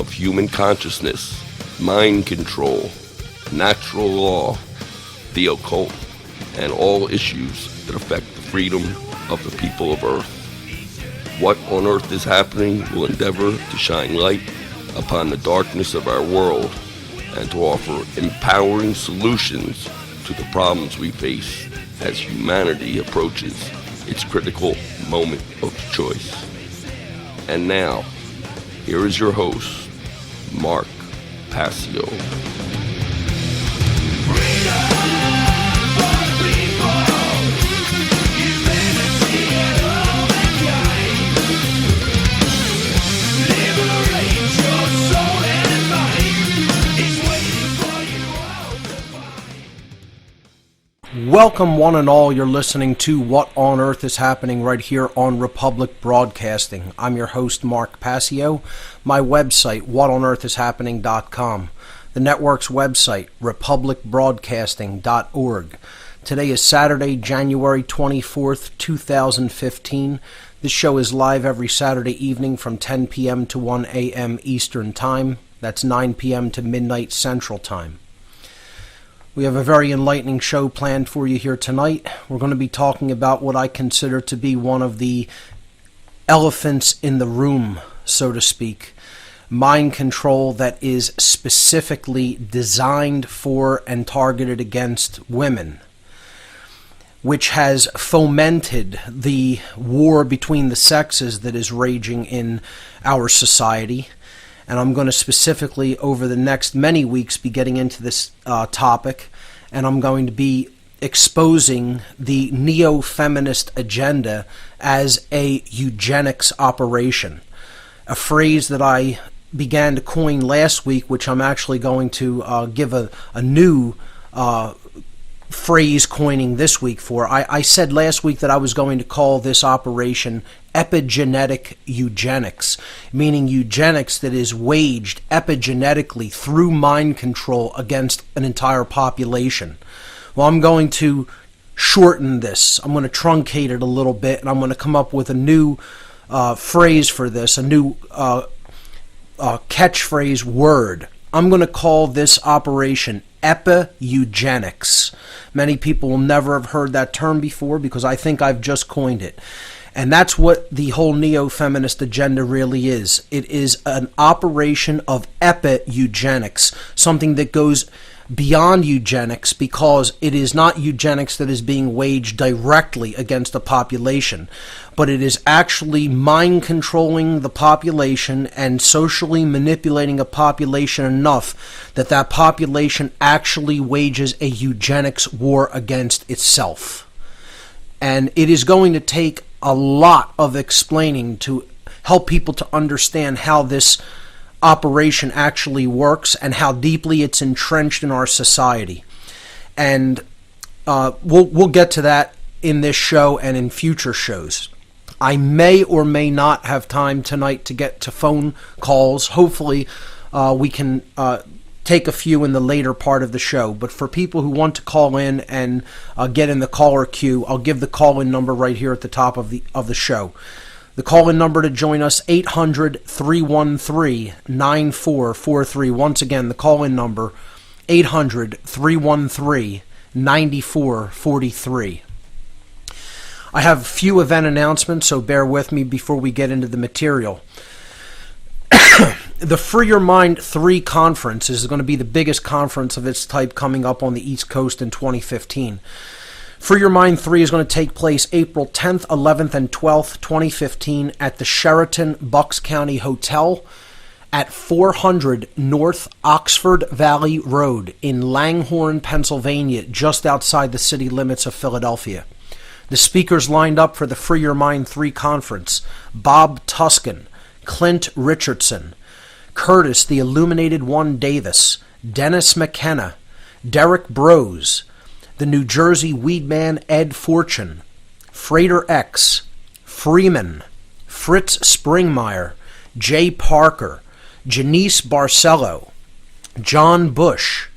of human consciousness, mind control, natural law, the occult, and all issues that affect the freedom of the people of Earth. What on Earth is happening will endeavor to shine light upon the darkness of our world and to offer empowering solutions to the problems we face as humanity approaches its critical moment of choice. And now, here is your host, Mark Passio. Welcome one and all, you're listening to What on Earth is Happening right here on Republic Broadcasting. I'm your host, Mark Passio. My website, whatonearthishappening.com. The network's website, republicbroadcasting.org. Today is Saturday, January 24th, 2015. This show is live every Saturday evening from 10 p.m. to 1 a.m. Eastern Time. That's 9 p.m. to midnight Central Time. We have a very enlightening show planned for you here tonight. We're going to be talking about what I consider to be one of the elephants in the room, so to speak. Mind control that is specifically designed for and targeted against women, which has fomented the war between the sexes that is raging in our society. And I'm going to specifically, over the next many weeks, be getting into this topic, and I'm going to be exposing the Neo-Feminist agenda as a eugenics operation, a phrase that I began to coin last week, which I'm actually going to give a new phrase coining this week for. I said last week that I was going to call this operation epigenetic eugenics, meaning eugenics that is waged epigenetically through mind control against an entire population. Well, I'm going to shorten this. I'm going to truncate it a little bit, and I'm going to come up with a new phrase for this, a new catchphrase word. I'm going to call this operation Epi-Eugenics. Many people will never have heard that term before because I think I've just coined it. And that's what the whole neo-feminist agenda really is. It is an operation of epi-eugenics, something that goes beyond eugenics because it is not eugenics that is being waged directly against the population, but it is actually mind controlling the population and socially manipulating a population enough that that population actually wages a eugenics war against itself. And it is going to take a lot of explaining to help people to understand how this operation actually works and how deeply it's entrenched in our society. And we'll get to that in this show and in future shows. I may or may not have time tonight to get to phone calls. Hopefully we can take a few in the later part of the show. But for people who want to call in and get in the caller queue, I'll give the call-in number right here at the top of the show. The call-in number to join us, 800-313-9443. Once again, the call-in number, 800-313-9443. I have a few event announcements, so bear with me before we get into the material. The Free Your Mind 3 conference is going to be the biggest conference of its type coming up on the East Coast in 2015. Free Your Mind 3 is going to take place April 10th, 11th, and 12th, 2015 at the Sheraton Bucks County Hotel at 400 North Oxford Valley Road in Langhorne, Pennsylvania, just outside the city limits of Philadelphia. The speakers lined up for the Free Your Mind 3 conference: Bob Tuskin, Clint Richardson, Curtis the Illuminated One Davis, Dennis McKenna, Derek Brose, the New Jersey Weedman Ed Fortune, Freighter X, Freeman, Fritz Springmeyer, Jay Parker, Janice Barcelo, John Bush,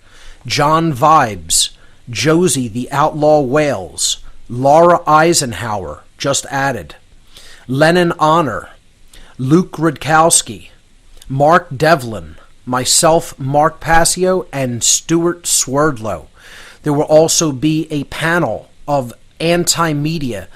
John Vibes, Josie the Outlaw Wales, Laura Eisenhower, just added, Lennon Honor, Luke Rudkowski, Mark Devlin, myself, Mark Passio, and Stuart Swerdlow. There will also be a panel of anti-media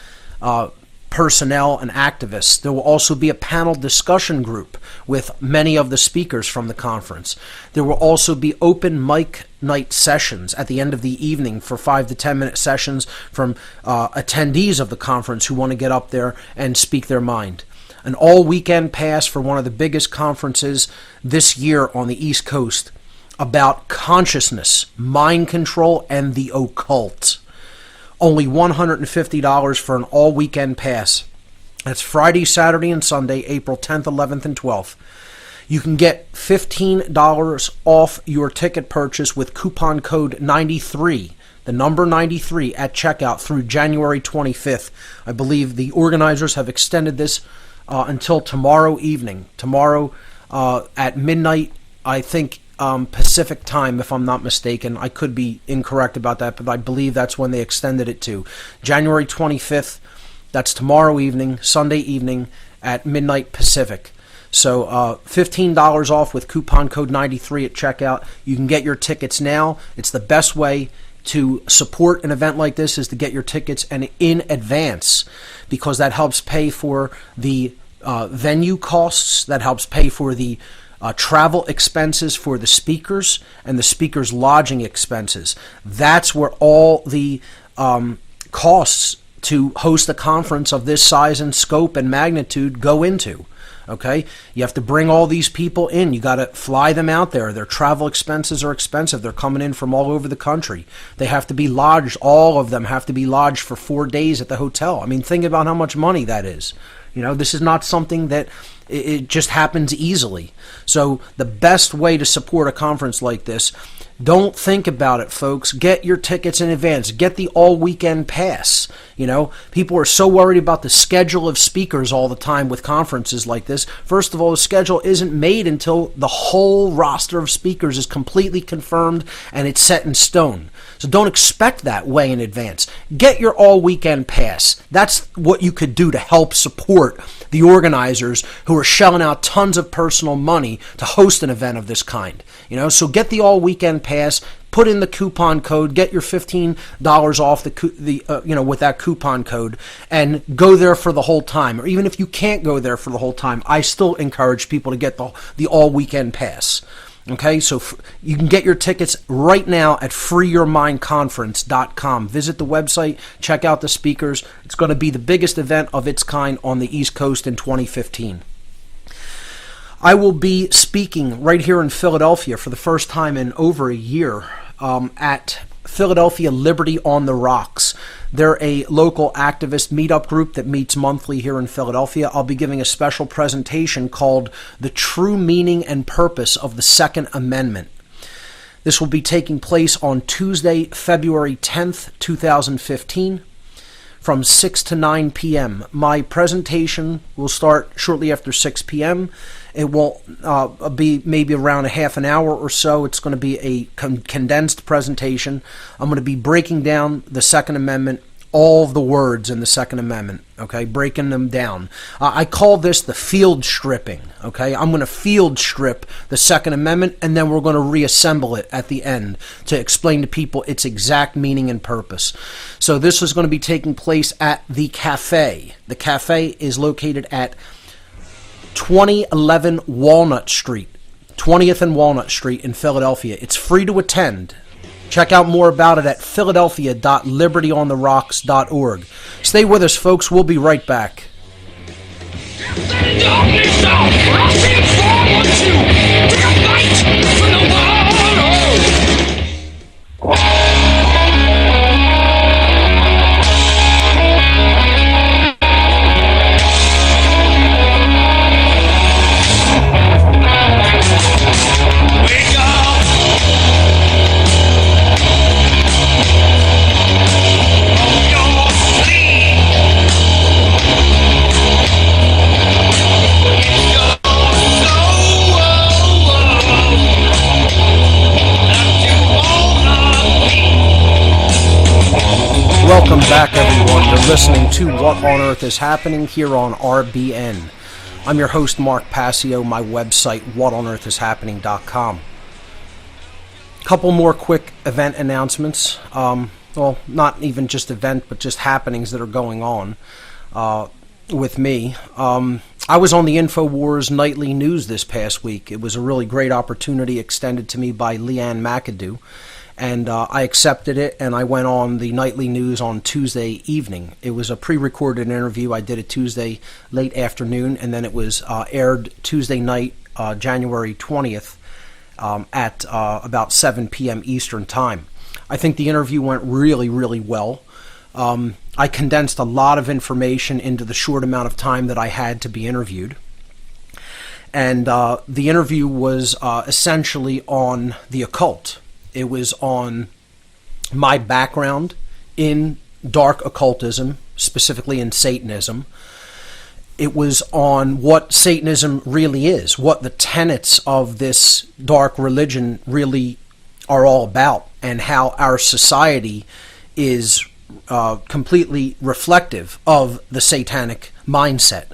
personnel and activists. There will also be a panel discussion group with many of the speakers from the conference. There will also be open mic night sessions at the end of the evening for 5 to 10 minute sessions from attendees of the conference who want to get up there and speak their mind. An all-weekend pass for one of the biggest conferences this year on the East Coast about consciousness, mind control, and the occult. Only $150 for an all-weekend pass. That's Friday, Saturday, and Sunday, April 10th, 11th, and 12th. You can get $15 off your ticket purchase with coupon code 93, the number 93, at checkout through January 25th. I believe the organizers have extended this until tomorrow evening. Tomorrow at midnight, I think, Pacific time, if I'm not mistaken. I could be incorrect about that, but I believe that's when they extended it to. January 25th, that's tomorrow evening, Sunday evening at midnight Pacific. So $15 off with coupon code 93 at checkout. You can get your tickets now. It's the best way to support an event like this, is to get your tickets and in advance, because that helps pay for the venue costs, that helps pay for the travel expenses for the speakers and the speakers' lodging expenses. That's where all the costs to host a conference of this size and scope and magnitude go into. Okay, you have to bring all these people in. You got to fly them out there. Their travel expenses are expensive. They're coming in from all over the country. They have to be lodged. All of them have to be lodged for 4 days at the hotel. I mean, think about how much money that is. You know, this is not something that it just happens easily. So the best way to support a conference like this, don't think about it, folks. Get your tickets in advance. Get the all-weekend pass. You know, people are so worried about the schedule of speakers all the time with conferences like this. First of all, the schedule isn't made until the whole roster of speakers is completely confirmed and it's set in stone. So don't expect that way in advance. Get your all-weekend pass. That's what you could do to help support the organizers who are shelling out tons of personal money to host an event of this kind. You know, so get the all-weekend pass. Put in the coupon code. Get your $15 off with that coupon code, and go there for the whole time. Or even if you can't go there for the whole time, I still encourage people to get the all-weekend pass. Okay, so you can get your tickets right now at freeyourmindconference.com. Visit the website, check out the speakers. It's going to be the biggest event of its kind on the East Coast in 2015. I will be speaking right here in Philadelphia for the first time in over a year at Philadelphia Liberty on the Rocks. They're a local activist meetup group that meets monthly here in Philadelphia. I'll be giving a special presentation called The True Meaning and Purpose of the Second Amendment. This will be taking place on Tuesday, February 10th, 2015, from 6 to 9 p.m. My presentation will start shortly after 6 p.m. It will be maybe around a half an hour or so. It's going to be a condensed presentation. I'm going to be breaking down the Second Amendment, all of the words in the Second Amendment, okay, breaking them down. I call this the field stripping, okay? I'm going to field strip the Second Amendment, and then we're going to reassemble it at the end to explain to people its exact meaning and purpose. So this is going to be taking place at the Cafe. The Cafe is located at 2011 Walnut Street, 20th and Walnut Street in Philadelphia. It's free to attend. Check out more about it at philadelphia.libertyontherocks.org. Stay with us, folks. We'll be right back. Welcome back, everyone. You're listening to What on Earth is Happening here on RBN. I'm your host, Mark Passio, my website, whatonearthishappening.com. Couple more quick event announcements. Well, not even just event, but just happenings that are going on with me. I was on the Infowars nightly news this past week. It was a really great opportunity extended to me by Leanne McAdoo, and I accepted it, and I went on the nightly news on Tuesday evening. It was a pre-recorded interview. I did it Tuesday late afternoon, and then it was aired Tuesday night, January 20th, at about 7 p.m. Eastern Time. I think the interview went really, really well. I condensed a lot of information into the short amount of time that I had to be interviewed. And the interview was essentially on the occult. It was on my background in dark occultism, specifically in Satanism. It was on what Satanism really is, what the tenets of this dark religion really are all about, and how our society is completely reflective of the satanic mindset.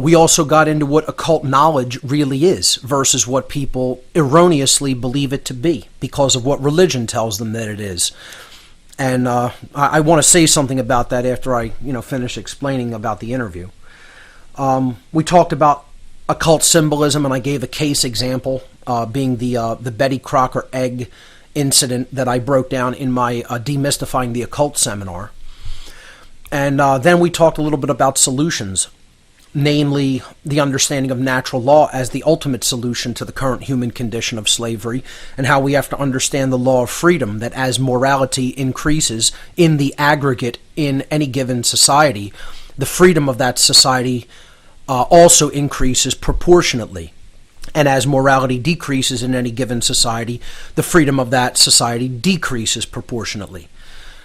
We also got into what occult knowledge really is versus what people erroneously believe it to be because of what religion tells them that it is. And I want to say something about that after I finish explaining about the interview. We talked about occult symbolism, and I gave a case example being the Betty Crocker egg incident that I broke down in my Demystifying the Occult seminar. And then we talked a little bit about solutions, namely the understanding of natural law as the ultimate solution to the current human condition of slavery, and how we have to understand the law of freedom, that as morality increases in the aggregate in any given society, the freedom of that society also increases proportionately. And as morality decreases in any given society, the freedom of that society decreases proportionately.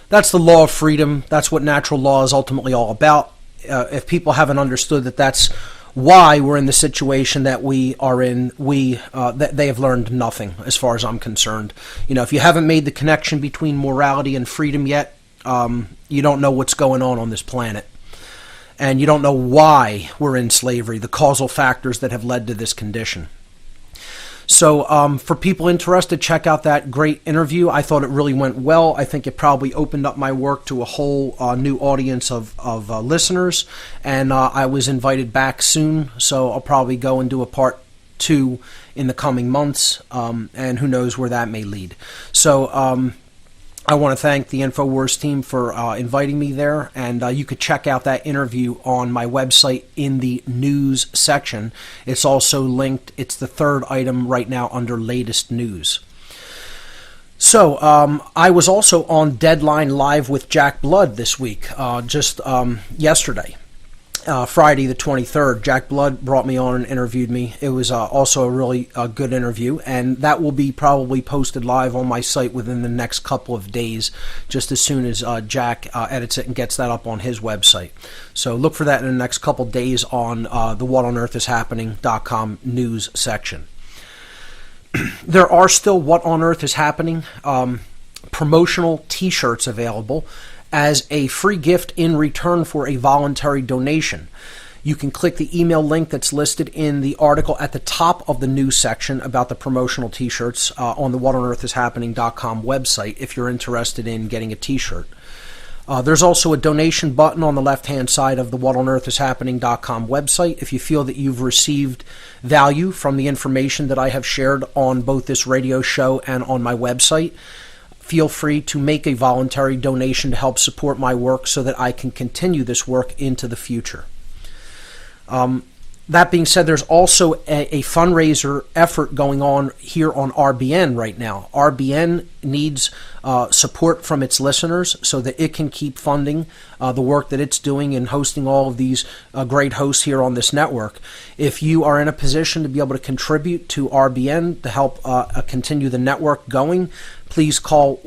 That's the law of freedom. That's what natural law is ultimately all about. If people haven't understood that that's why we're in the situation that we are in, they have learned nothing as far as I'm concerned. If you haven't made the connection between morality and freedom yet, you don't know what's going on this planet. And you don't know why we're in slavery, the causal factors that have led to this condition. So for people interested, check out that great interview. I thought it really went well. I think it probably opened up my work to a whole new audience of listeners. And I was invited back soon, so I'll probably go and do a part 2 in the coming months. And who knows where that may lead. So I want to thank the Infowars team for inviting me there, and you could check out that interview on my website in the news section. It's also linked. It's the third item right now under latest news. So I was also on Deadline Live with Jack Blood this week, just yesterday. Friday the 23rd, Jack Blood brought me on and interviewed me. It was also a really good interview, and that will be probably posted live on my site within the next couple of days, just as soon as Jack edits it and gets that up on his website. So look for that in the next couple of days on the whatonearthishappening.com news section. There are still What on Earth is Happening promotional t-shirts available as a free gift in return for a voluntary donation. You can click the email link that's listed in the article at the top of the news section about the promotional t-shirts on the whatonearthishappening.com website if you're interested in getting a t-shirt. There's also a donation button on the left-hand side of the whatonearthishappening.com website. If you feel that you've received value from the information that I have shared on both this radio show and on my website, feel free to make a voluntary donation to help support my work so that I can continue this work into the future. That being said, there's also a fundraiser effort going on here on RBN right now. RBN needs support from its listeners so that it can keep funding the work that it's doing and hosting all of these great hosts here on this network. If you are in a position to be able to contribute to RBN to help continue the network going, please call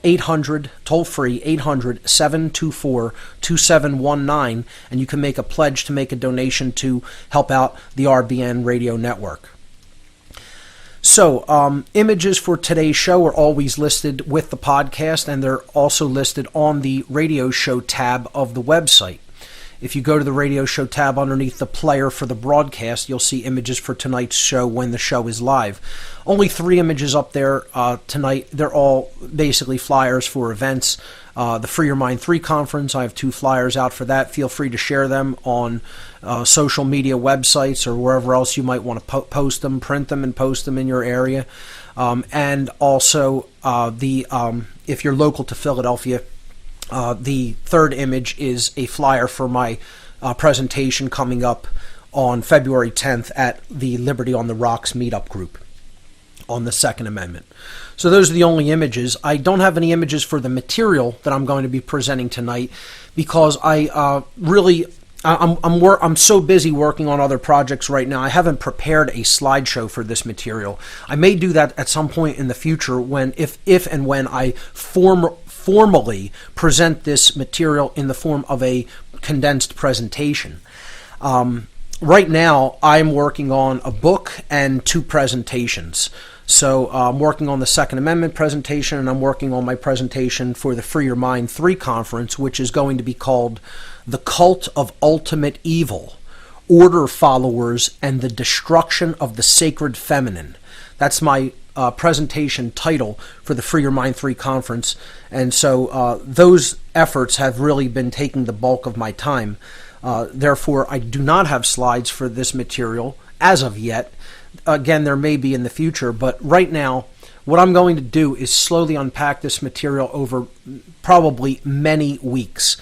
800, toll-free, 800-724-2719, and you can make a pledge to make a donation to help out the RBN radio network. So, images for today's show are always listed with the podcast, and they're also listed on the radio show tab of the website. If you go to the radio show tab underneath the player for the broadcast, you'll see images for tonight's show when the show is live. Only 3 images up there tonight. They're all basically flyers for events. The Free Your Mind 3 conference, I have 2 flyers out for that. Feel free to share them on social media websites or wherever else you might want to post them, print them, and post them in your area. And also, if you're local to Philadelphia, the 3rd image is a flyer for my presentation coming up on February 10th at the Liberty on the Rocks meetup group on the Second Amendment. So those are the only images. I don't have any images for the material that I'm going to be presenting tonight because I'm so busy working on other projects right now. I haven't prepared a slideshow for this material. I may do that at some point in the future when, if and when I formally present this material in the form of a condensed presentation. Right now, I'm working on a book and 2 presentations. So I'm working on the Second Amendment presentation, and I'm working on my presentation for the Free Your Mind 3 conference, which is going to be called The Cult of Ultimate Evil, Order Followers, and the Destruction of the Sacred Feminine. That's my presentation title for the Free Your Mind 3 conference. And so those efforts have really been taking the bulk of my time. Therefore, I do not have slides for this material as of yet. Again, there may be in the future, but right now, what I'm going to do is slowly unpack this material over probably many weeks.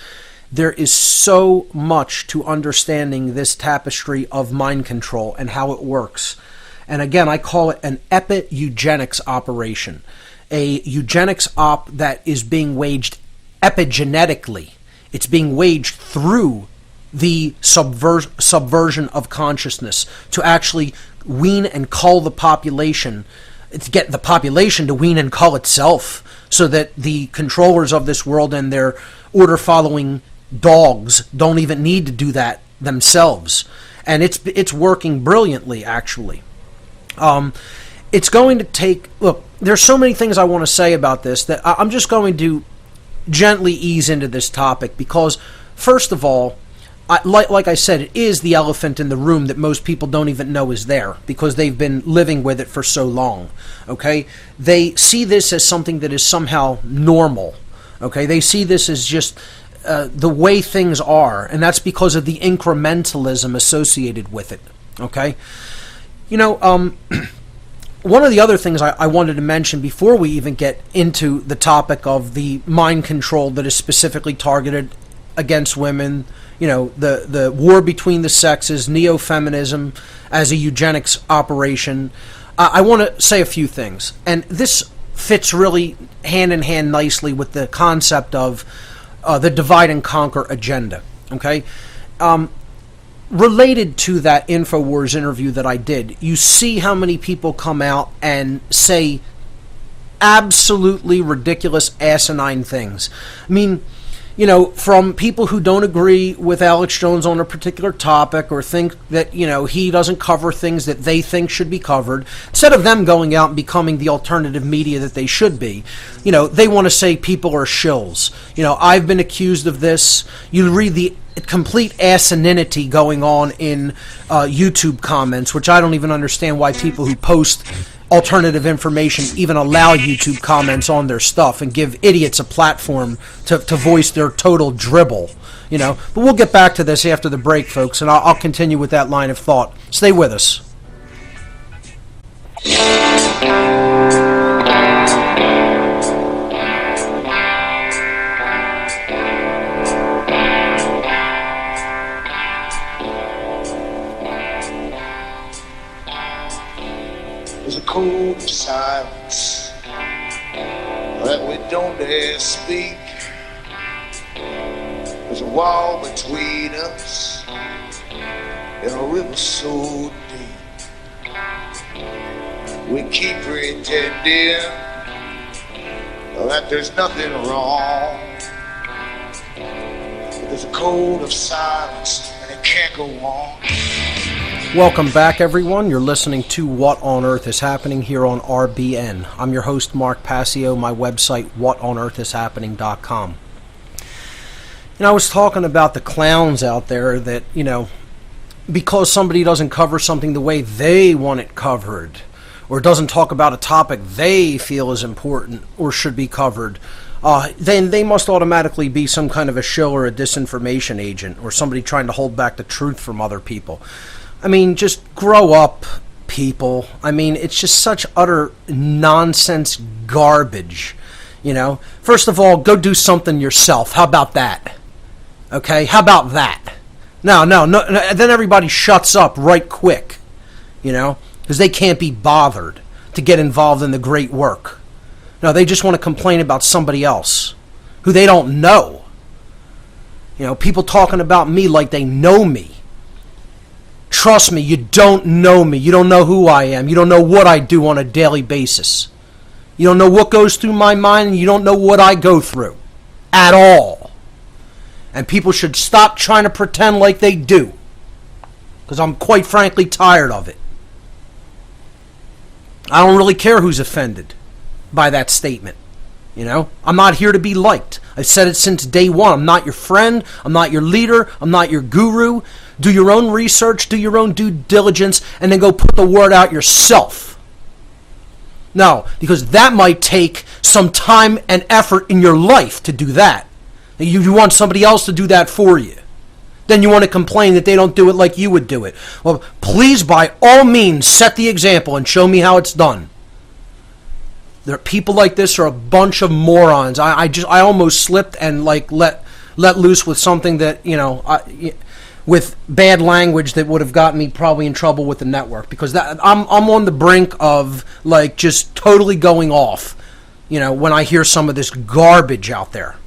There is so much to understanding this tapestry of mind control and how it works. And again, I call it an Epi-Eugenics operation, a eugenics op that is being waged epigenetically. It's being waged through the subversion of consciousness to actually wean and cull the population, to get the population to wean and cull itself so that the controllers of this world and their order-following dogs don't even need to do that themselves. And it's working brilliantly, actually. It's going to take... Look, there's so many things I want to say about this that I'm just going to gently ease into this topic because, first of all, like I said, it is the elephant in the room that most people don't even know is there because they've been living with it for so long, okay? They see this as something that is somehow normal, okay? They see this as just the way things are, and that's because of the incrementalism associated with it, okay? You know, one of the other things I wanted to mention before we even get into the topic of the mind control that is specifically targeted against women, you know, the war between the sexes, Neo-Feminism as a eugenics operation, I want to say a few things. And this fits really hand in hand nicely with the concept of the divide and conquer agenda, okay? Related to that Infowars interview that I did, you see how many people come out and say absolutely ridiculous, asinine things. I mean, you know, from people who don't agree with Alex Jones on a particular topic or think that, you know, he doesn't cover things that they think should be covered, instead of them going out and becoming the alternative media that they should be, you know, they want to say people are shills. You know, I've been accused of this. You read the complete asininity going on in YouTube comments, which I don't even understand why people who post alternative information even allow YouTube comments on their stuff and give idiots a platform to voice their total dribble, you know. But we'll get back to this after the break, folks, and I'll continue with that line of thought. Stay with us. There's a code of silence that we don't dare speak. There's a wall between us in a river so deep. We keep pretending that there's nothing wrong, but there's a code of silence and it can't go on. Welcome back, everyone. You're listening to What on Earth is Happening here on RBN. I'm your host, Mark Passio, my website, whatonearthishappening.com. I was talking about the clowns out there that, because somebody doesn't cover something the way they want it covered, or doesn't talk about a topic they feel is important or should be covered, then they must automatically be some kind of a shill or a disinformation agent, or somebody trying to hold back the truth from other people. I mean, just grow up, people. I mean, it's just such utter nonsense garbage, First of all, go do something yourself. How about that? Okay, how about that? No, then everybody shuts up right quick, because they can't be bothered to get involved in the great work. No, they just want to complain about somebody else who they don't know. People talking about me like they know me. Trust me, you don't know me. You don't know who I am. You don't know what I do on a daily basis. You don't know what goes through my mind, and you don't know what I go through at all. And people should stop trying to pretend like they do, because I'm quite frankly tired of it. I don't really care who's offended by that statement. I'm not here to be liked. I've said it since day one. I'm not your friend. I'm not your leader. I'm not your guru. Do your own research, do your own due diligence, and then go put the word out yourself. No, because that might take some time and effort in your life to do that. You want somebody else to do that for you. Then you want to complain that they don't do it like you would do it. Well, please, by all means, set the example and show me how it's done. There are people like this are a bunch of morons. I almost slipped and let loose with something that with bad language that would have gotten me probably in trouble with the network, because I'm on the brink of just totally going off. When I hear some of this garbage out there.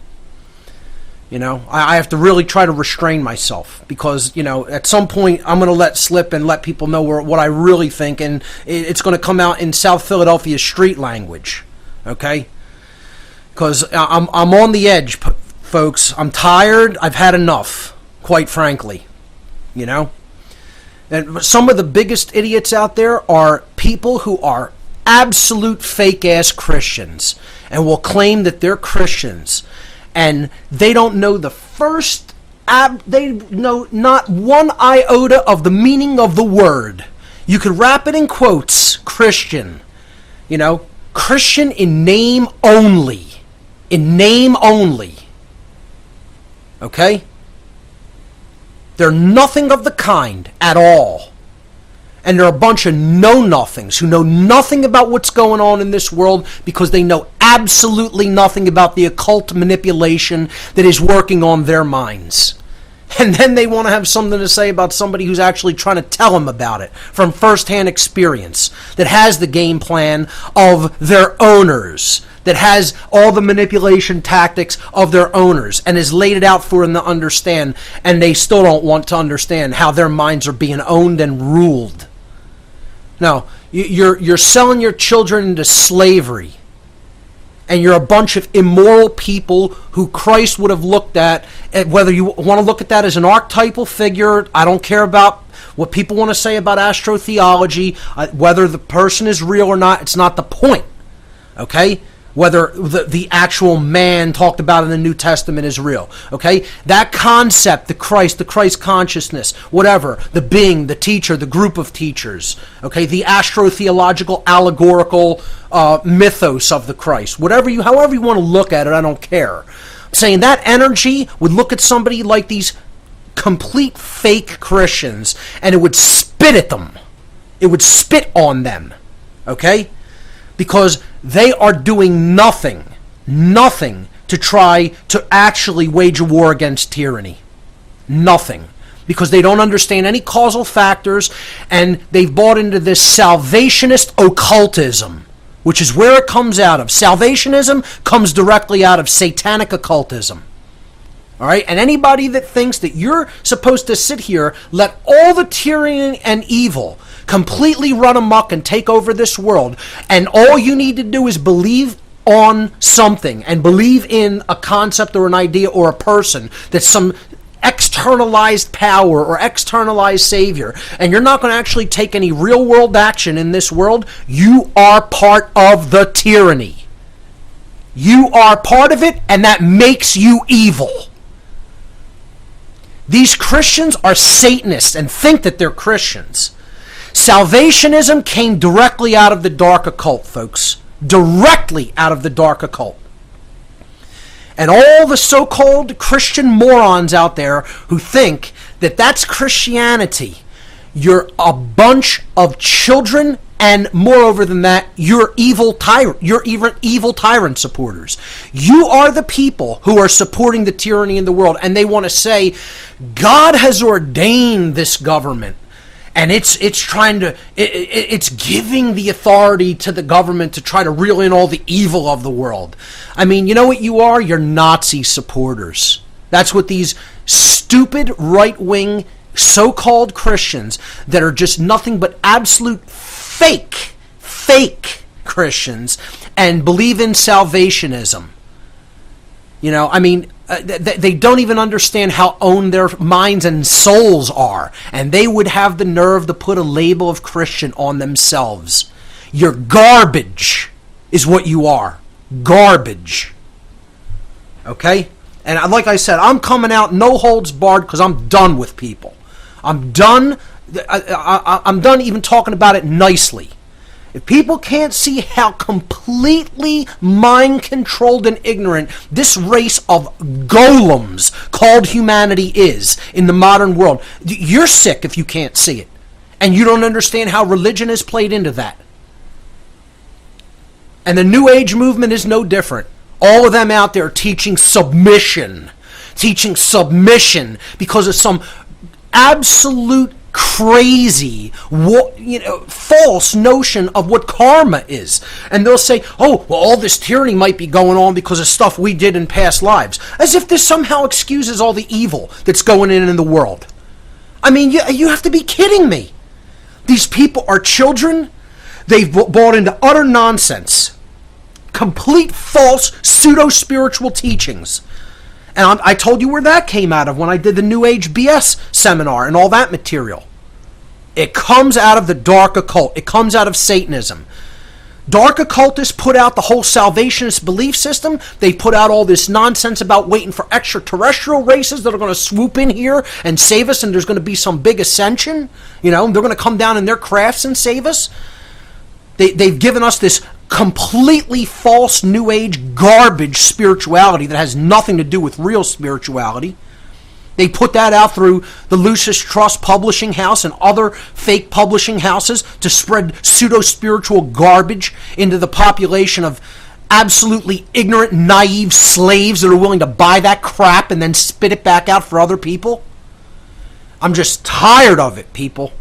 I have to really try to restrain myself, because, at some point I'm going to let slip and let people know what I really think, and it's going to come out in South Philadelphia street language, okay? Because I'm on the edge, folks. I'm tired. I've had enough, quite frankly, And some of the biggest idiots out there are people who are absolute fake-ass Christians and will claim that they're Christians. And they don't know they know not one iota of the meaning of the word. You could wrap it in quotes, Christian. Christian in name only. In name only. Okay? They're nothing of the kind at all. And they're a bunch of know-nothings who know nothing about what's going on in this world, because they know absolutely nothing about the occult manipulation that is working on their minds. And then they want to have something to say about somebody who's actually trying to tell them about it from first-hand experience, that has the game plan of their owners, that has all the manipulation tactics of their owners, and has laid it out for them to understand, and they still don't want to understand how their minds are being owned and ruled. No, you're selling your children into slavery, and you're a bunch of immoral people who Christ would have looked at, whether you want to look at that as an archetypal figure. I don't care about what people want to say about astrotheology, whether the person is real or not. It's not the point, okay? Whether the actual man talked about in the New Testament is real, okay? That concept, the Christ consciousness, whatever, the being, the teacher, the group of teachers, okay? The astrotheological, allegorical mythos of the Christ, however you want to look at it, I don't care. I'm saying that energy would look at somebody like these complete fake Christians, and it would spit at them. It would spit on them, okay? Because they are doing nothing to try to actually wage a war against tyranny. Nothing. Because they don't understand any causal factors, and they've bought into this salvationist occultism, which is where it comes out of. Salvationism comes directly out of satanic occultism. All right? And anybody that thinks that you're supposed to sit here, let all the tyranny and evil completely run amok and take over this world, and all you need to do is believe on something and believe in a concept or an idea or a person that's some externalized power or externalized savior, and you're not going to actually take any real world action in this world, you are part of the tyranny. You are part of it, and that makes you evil. These Christians are Satanists and think that they're Christians. Salvationism came directly out of the dark occult, folks. Directly out of the dark occult. And all the so-called Christian morons out there who think that that's Christianity, you're a bunch of children, and moreover than that, you're evil tyrant supporters. You are the people who are supporting the tyranny in the world, and they want to say God has ordained this government, and it's giving the authority to the government to try to reel in all the evil of the world. I mean, you know what you are? You're Nazi supporters. That's what these stupid right-wing so-called Christians that are just nothing but absolute fake Christians and believe in salvationism. You know, I mean, they don't even understand how owned their minds and souls are, and they would have the nerve to put a label of Christian on themselves. You're garbage is what you are. Garbage. Okay? And like I said, I'm coming out no holds barred because I'm done with people. I'm done. I'm done even talking about it nicely. If people can't see how completely mind-controlled and ignorant this race of golems called humanity is in the modern world, you're sick if you can't see it. And you don't understand how religion has played into that. And the New Age movement is no different. All of them out there teaching submission because of some absolute crazy, false notion of what karma is. And they'll say, oh, well, all this tyranny might be going on because of stuff we did in past lives. As if this somehow excuses all the evil that's going in the world. I mean, you have to be kidding me. These people are children. They've bought into utter nonsense. Complete false pseudo-spiritual teachings. And I told you where that came out of when I did the New Age BS seminar and all that material. It comes out of the dark occult. It comes out of Satanism. Dark occultists put out the whole salvationist belief system. They put out all this nonsense about waiting for extraterrestrial races that are going to swoop in here and save us, and there's going to be some big ascension. You know, they're going to come down in their crafts and save us. They've given us this completely false New Age garbage spirituality that has nothing to do with real spirituality. They put that out through the Lucis Trust Publishing House and other fake publishing houses to spread pseudo-spiritual garbage into the population of absolutely ignorant, naive slaves that are willing to buy that crap and then spit it back out for other people. I'm just tired of it, people.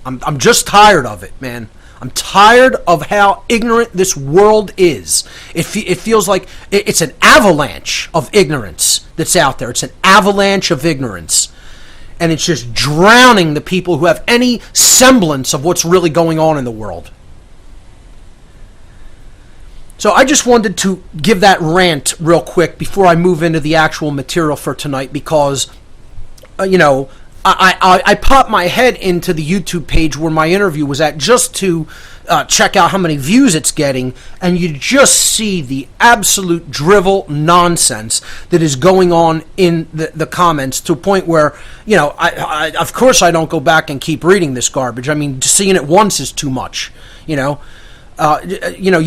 I'm just tired of it, man. I'm tired of how ignorant this world is. It feels like it's an avalanche of ignorance that's out there. It's an avalanche of ignorance. And it's just drowning the people who have any semblance of what's really going on in the world. So I just wanted to give that rant real quick before I move into the actual material for tonight because, I popped my head into the YouTube page where my interview was at just to check out how many views it's getting, and you just see the absolute drivel nonsense that is going on in the comments to a point where, I of course I don't go back and keep reading this garbage. I mean, seeing it once is too much, you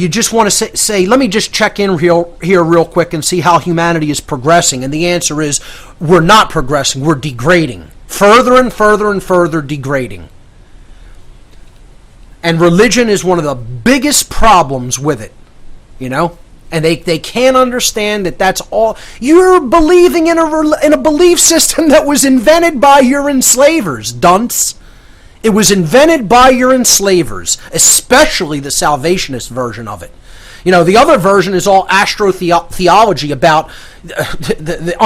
just want to say, let me just check in here real quick and see how humanity is progressing. And the answer is, we're not progressing, we're degrading. Further and further and further degrading. And religion is one of the biggest problems with it, And they can't understand that that's all. You're believing in a belief system that was invented by your enslavers, dunce. It was invented by your enslavers, especially the Salvationist version of it. The other version is all astrotheology about the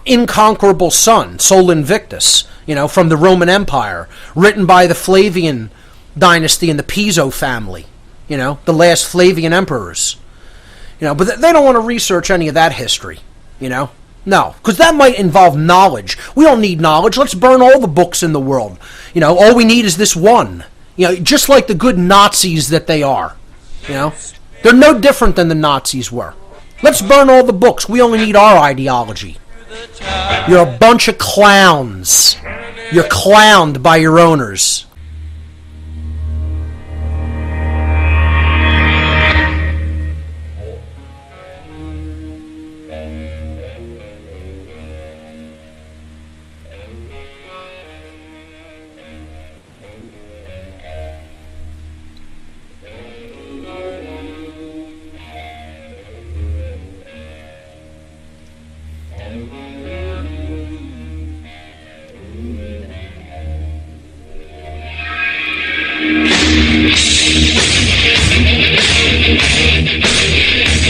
inconquerable sun, Sol Invictus, from the Roman Empire, written by the Flavian dynasty and the Piso family, the last Flavian emperors. But they don't want to research any of that history, No, because that might involve knowledge. We don't need knowledge. Let's burn all the books in the world. All we need is this one. Just like the good Nazis that they are. They're no different than the Nazis were. Let's burn all the books. We only need our ideology. You're a bunch of clowns. You're clowned by your owners.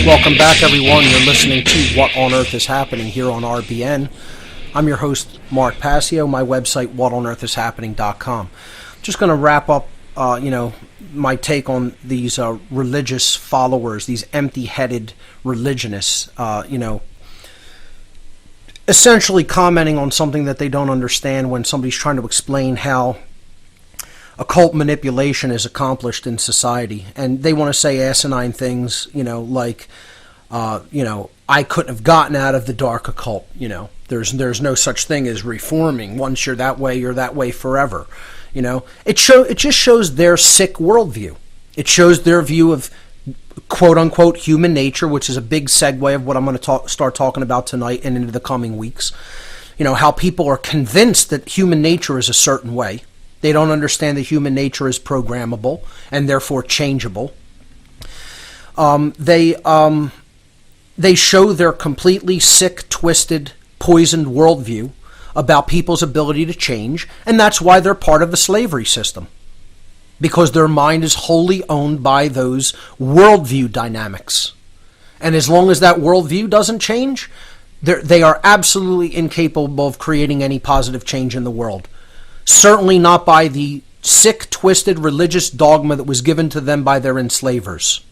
Welcome back, everyone. You're listening to What on Earth is Happening here on RBN. I'm your host, Mark Passio. My website, whatonearthishappening.com. Just going to wrap up, my take on these religious followers, these empty-headed religionists, essentially commenting on something that they don't understand when somebody's trying to explain how occult manipulation is accomplished in society. And they want to say asinine things, like, I couldn't have gotten out of the dark occult. There's no such thing as reforming. Once you're that way forever. It just shows their sick worldview. It shows their view of quote unquote human nature, which is a big segue of what I'm going to start talking about tonight and into the coming weeks. How people are convinced that human nature is a certain way. They don't understand that human nature is programmable and therefore changeable. They show their completely sick, twisted, poisoned worldview about people's ability to change, and that's why they're part of the slavery system. Because their mind is wholly owned by those worldview dynamics. And as long as that worldview doesn't change, they are absolutely incapable of creating any positive change in the world. Certainly not by the sick, twisted religious dogma that was given to them by their enslavers.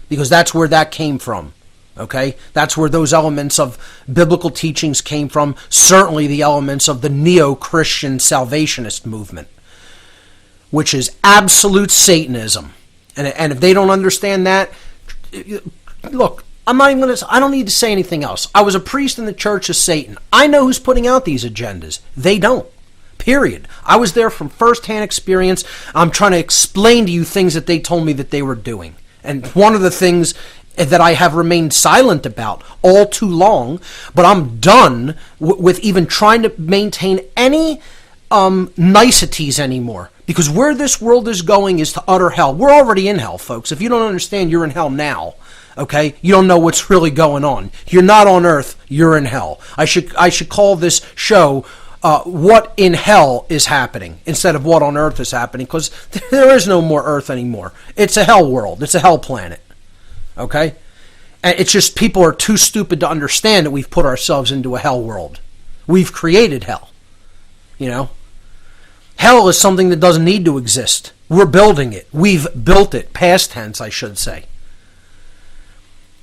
Because that's where that came from. Okay? That's where those elements of biblical teachings came from. Certainly the elements of the Neo-Christian Salvationist movement, which is absolute Satanism. And if they don't understand that, look, I don't need to say anything else. I was a priest in the Church of Satan. I know who's putting out these agendas. They don't. Period. I was there from first-hand experience. I'm trying to explain to you things that they told me that they were doing. And one of the things that I have remained silent about all too long, but I'm done with even trying to maintain any niceties anymore. Because where this world is going is to utter hell. We're already in hell, folks. If you don't understand, you're in hell now. Okay? You don't know what's really going on. You're not on earth, you're in hell. I should call this show What in Hell is Happening instead of What on Earth is Happening, because there is no more earth anymore. It's a hell world. It's a hell planet. Okay? And it's just people are too stupid to understand that we've put ourselves into a hell world. We've created hell. Hell is something that doesn't need to exist. We're building it. We've built it. Past tense, I should say.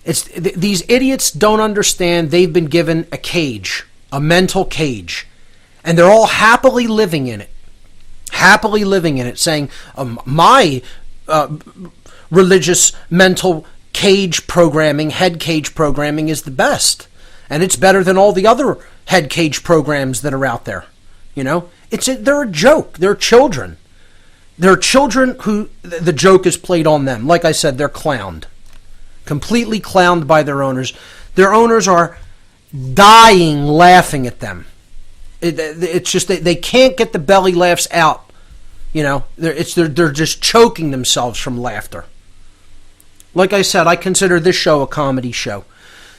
These idiots don't understand they've been given a cage, a mental cage, and they're all happily living in it. Happily living in it, saying, my religious mental cage programming, head cage programming is the best. And it's better than all the other head cage programs that are out there. They're a joke. They're children. They're children who the joke is played on them. Like I said, they're clowned. Completely clowned by their owners. Their owners are dying laughing at them. It's just they can't get the belly laughs out. They're just choking themselves from laughter. Like I said, I consider this show a comedy show.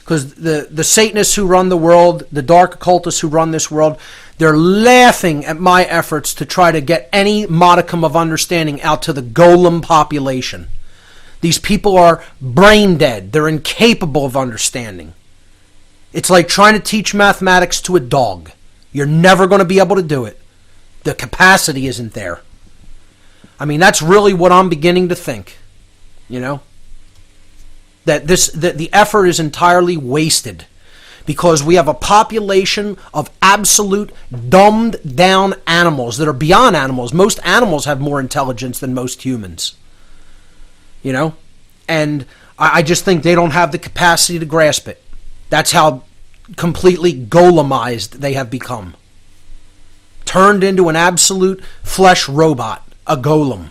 Because the Satanists who run the world, the dark occultists who run this world, they're laughing at my efforts to try to get any modicum of understanding out to the golem population. These people are brain dead. They're incapable of understanding. It's like trying to teach mathematics to a dog. You're never going to be able to do it. The capacity isn't there. That's really what I'm beginning to think. That the effort is entirely wasted because we have a population of absolute dumbed down animals that are beyond animals. Most animals have more intelligence than most humans. And I just think they don't have the capacity to grasp it. That's how completely golemized they have become. Turned into an absolute flesh robot, a golem.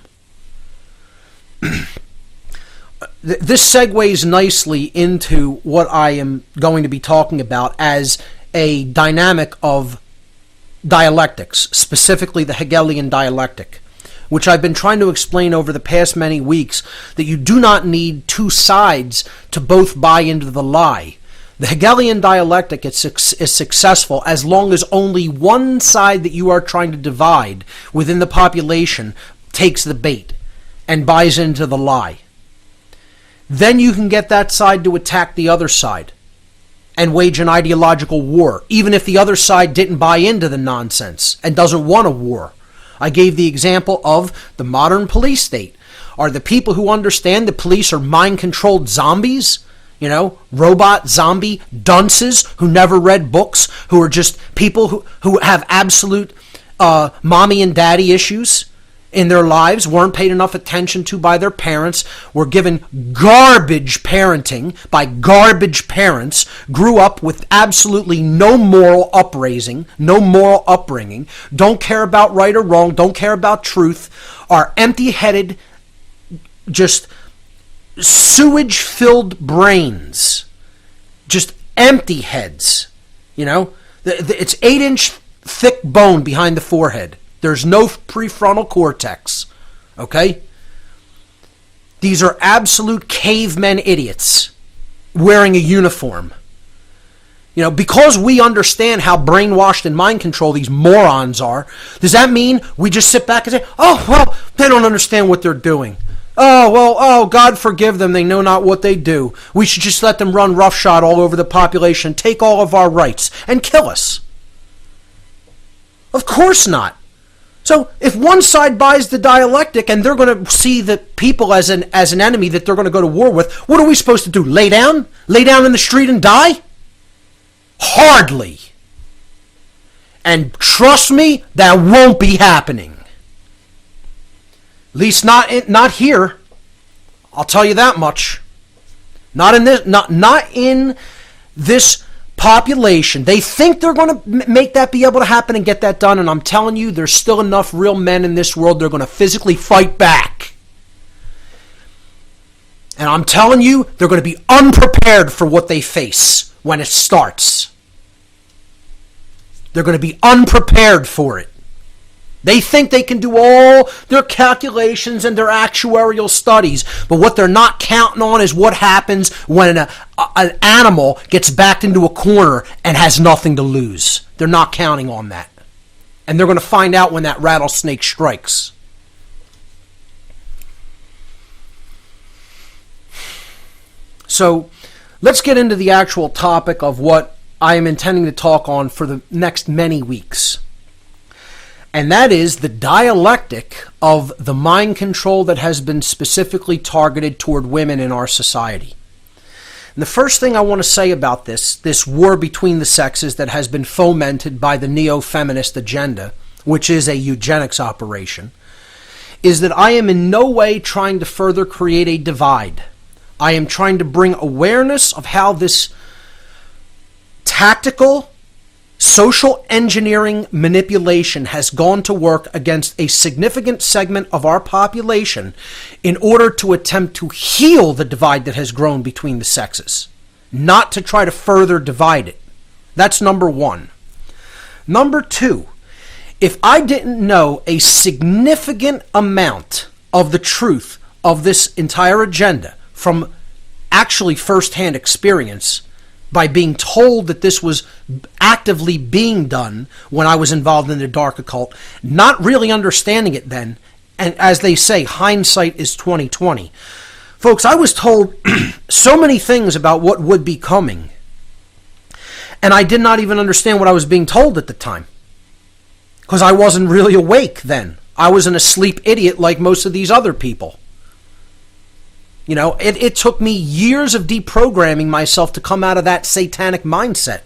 This segues nicely into what I am going to be talking about as a dynamic of dialectics, specifically the Hegelian dialectic, which I've been trying to explain over the past many weeks, that you do not need two sides to both buy into the lie. The Hegelian dialectic is successful as long as only one side that you are trying to divide within the population takes the bait and buys into the lie. Then you can get that side to attack the other side and wage an ideological war, even if the other side didn't buy into the nonsense and doesn't want a war. I gave the example of the modern police state. Are the people who understand the police are mind-controlled zombies? You know, robot, zombie, dunces who never read books, who are just people who have absolute mommy and daddy issues in their lives, weren't paid enough attention to by their parents, were given garbage parenting by garbage parents, grew up with absolutely no moral upbringing, don't care about right or wrong, don't care about truth, are empty-headed, just sewage-filled brains, just empty heads, you know? It's 8-inch thick bone behind the forehead. There's no prefrontal cortex, okay? These are absolute cavemen idiots wearing a uniform. You know, because we understand how brainwashed and mind control these morons are, does that mean we just sit back and say, oh, well, they don't understand what they're doing. Oh, well, oh, God forgive them, they know not what they do. We should just let them run roughshod all over the population, take all of our rights, and kill us. Of course not. So if one side buys the dialectic and they're going to see the people as an enemy that they're going to go to war with, what are we supposed to do? Lay down? Lay down in the street and die? Hardly. And trust me, that won't be happening. At least not here. I'll tell you that much. Not in this population. They think they're going to make that be able to happen and get that done, and I'm telling you, there's still enough real men in this world that are going to physically fight back. And I'm telling you, they're going to be unprepared for what they face when it starts. They're going to be unprepared for it. They think they can do all their calculations and their actuarial studies, but what they're not counting on is what happens when an animal gets backed into a corner and has nothing to lose. They're not counting on that. And they're going to find out when that rattlesnake strikes. So let's get into the actual topic of what I am intending to talk on for the next many weeks. And that is the dialectic of the mind control that has been specifically targeted toward women in our society. And the first thing I want to say about this war between the sexes that has been fomented by the Neo-Feminist agenda, which is a eugenics operation, is that I am in no way trying to further create a divide. I am trying to bring awareness of how this tactical social engineering manipulation has gone to work against a significant segment of our population in order to attempt to heal the divide that has grown between the sexes, not to try to further divide it. That's number one. Number two, if I didn't know a significant amount of the truth of this entire agenda from actually firsthand experience, by being told that this was actively being done when I was involved in the dark occult, not really understanding it then, and as they say, hindsight is 20/20. Folks, I was told so many things about what would be coming, and I did not even understand what I was being told at the time, because I wasn't really awake then. I was an asleep idiot like most of these other people. You know, it took me years of deprogramming myself to come out of that satanic mindset,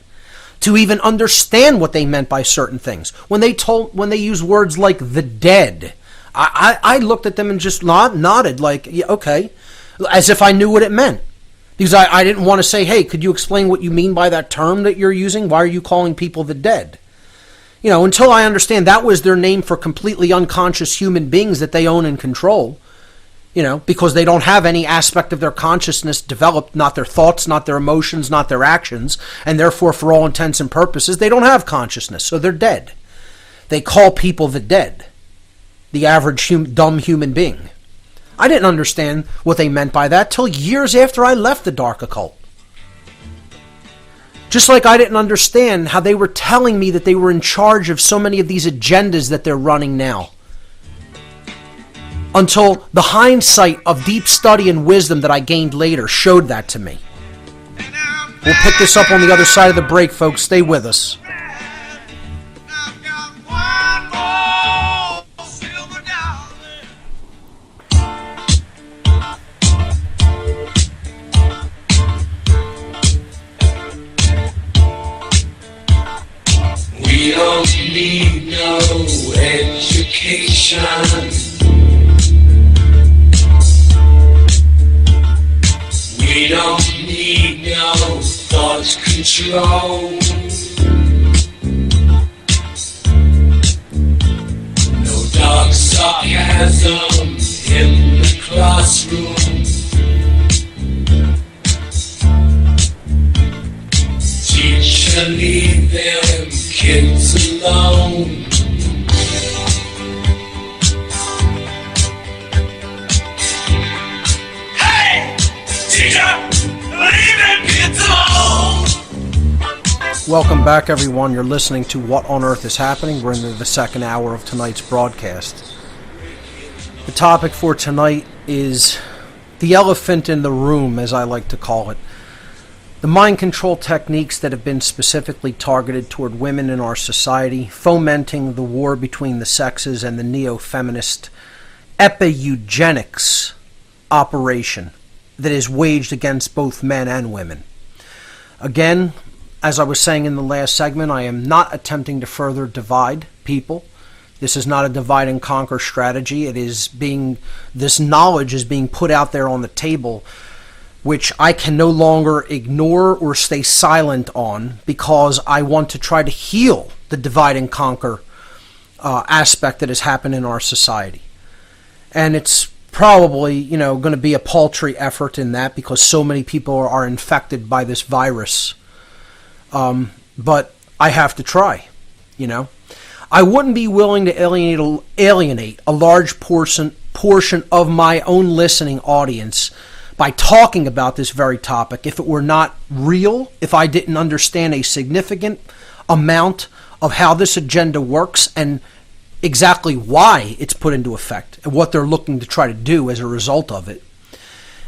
to even understand what they meant by certain things. When they used words like the dead, I looked at them and just nodded like, yeah, okay, as if I knew what it meant. Because I didn't want to say, hey, could you explain what you mean by that term that you're using? Why are you calling people the dead? You know, until I understand that was their name for completely unconscious human beings that they own and control, you know, because they don't have any aspect of their consciousness developed, not their thoughts, not their emotions, not their actions, and therefore, for all intents and purposes, they don't have consciousness, so they're dead. They call people the dead, the average dumb human being. I didn't understand what they meant by that till years after I left the dark occult. Just like I didn't understand how they were telling me that they were in charge of so many of these agendas that they're running now. Until the hindsight of deep study and wisdom that I gained later showed that to me. We'll pick this up on the other side of the break, folks. Stay with us. We don't need no education. We don't need no thought control. No dark sarcasm in the classroom. Teacher, leave them kids alone. Hey! Teacher, leave them kids alone! Welcome back, everyone. You're listening to What on Earth is Happening. We're into the second hour of tonight's broadcast. The topic for tonight is the elephant in the room, as I like to call it. The mind control techniques that have been specifically targeted toward women in our society, fomenting the war between the sexes and the neo-feminist Epi-Eugenics operation that is waged against both men and women. Again, as I was saying in the last segment, I am not attempting to further divide people. This is not a divide and conquer strategy. This knowledge is being put out there on the table, which I can no longer ignore or stay silent on because I want to try to heal the divide and conquer aspect that has happened in our society. And it's probably, going to be a paltry effort in that because so many people are infected by this virus. But I have to try, I wouldn't be willing to alienate a large portion of my own listening audience by talking about this very topic if it were not real, if I didn't understand a significant amount of how this agenda works and exactly why it's put into effect and what they're looking to try to do as a result of it.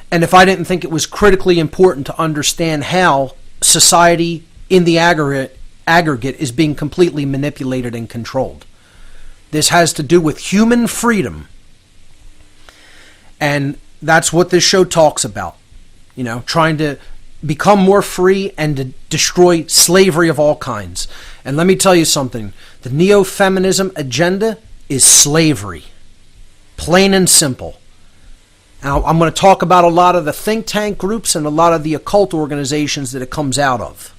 And if I didn't think it was critically important to understand how society in the aggregate is being completely manipulated and controlled. This has to do with human freedom. And that's what this show talks about, trying to become more free and to destroy slavery of all kinds. And let me tell you something, the Neo-Feminism agenda is slavery, plain and simple. Now, I'm going to talk about a lot of the think tank groups and a lot of the occult organizations that it comes out of.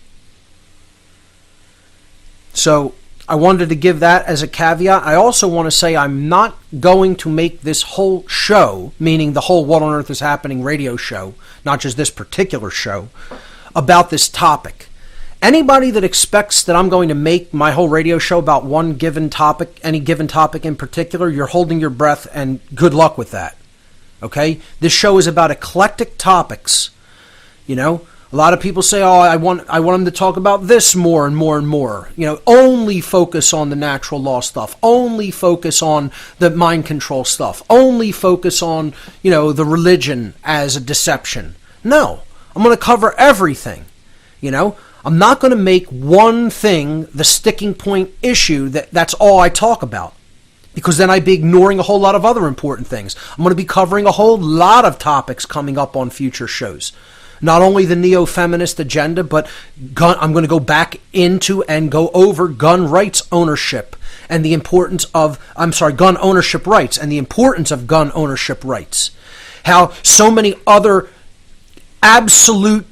So I wanted to give that as a caveat. I also want to say I'm not going to make this whole show, meaning the whole What on Earth is Happening radio show, not just this particular show, about this topic. Anybody that expects that I'm going to make my whole radio show about one given topic, any given topic in particular, you're holding your breath and good luck with that. Okay? This show is about eclectic topics. A lot of people say, I want them to talk about this more and more and more. Only focus on the natural law stuff. Only focus on the mind control stuff. Only focus on, the religion as a deception. No, I'm going to cover everything. I'm not going to make one thing the sticking point issue that's all I talk about. Because then I'd be ignoring a whole lot of other important things. I'm going to be covering a whole lot of topics coming up on future shows. Not only the neo-feminist agenda, but I'm going to go back into and go over gun rights ownership and the importance of, gun ownership rights and the importance of gun ownership rights. How so many other absolute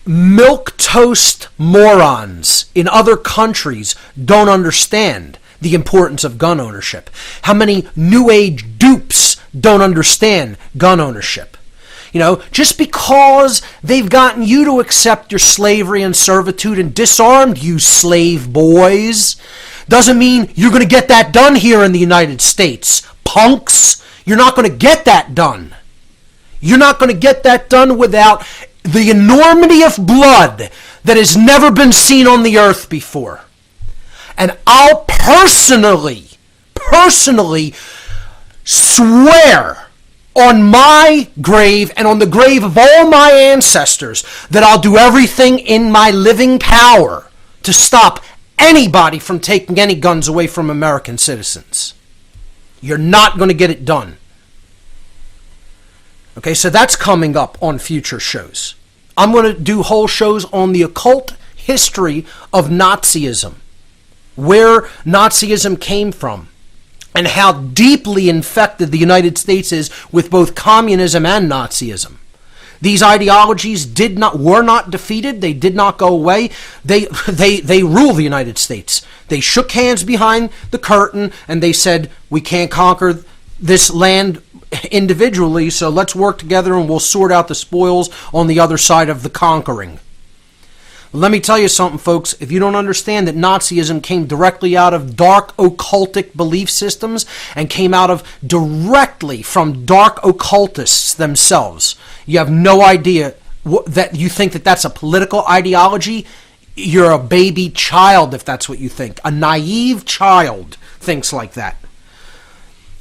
milquetoast morons in other countries don't understand the importance of gun ownership. How many New Age dupes don't understand gun ownership. You know, just because they've gotten you to accept your slavery and servitude and disarmed you slave boys, doesn't mean you're going to get that done here in the United States. Punks, you're not going to get that done. You're not going to get that done without the enormity of blood that has never been seen on the earth before. And I'll personally swear on my grave and on the grave of all my ancestors that I'll do everything in my living power to stop anybody from taking any guns away from American citizens. You're not going to get it done. Okay, so that's coming up on future shows. I'm going to do whole shows on the occult history of Nazism, where Nazism came from, and how deeply infected the United States is with both communism and Nazism. These ideologies were not defeated. They did not go away. They rule the United States. They shook hands behind the curtain and they said, we can't conquer this land individually, so let's work together and we'll sort out the spoils on the other side of the conquering. Let me tell you something, folks. If you don't understand that Nazism came directly out of dark occultic belief systems and came out of directly from dark occultists themselves, you have no idea that you think that that's a political ideology. You're a baby child if that's what you think. A naive child thinks like that.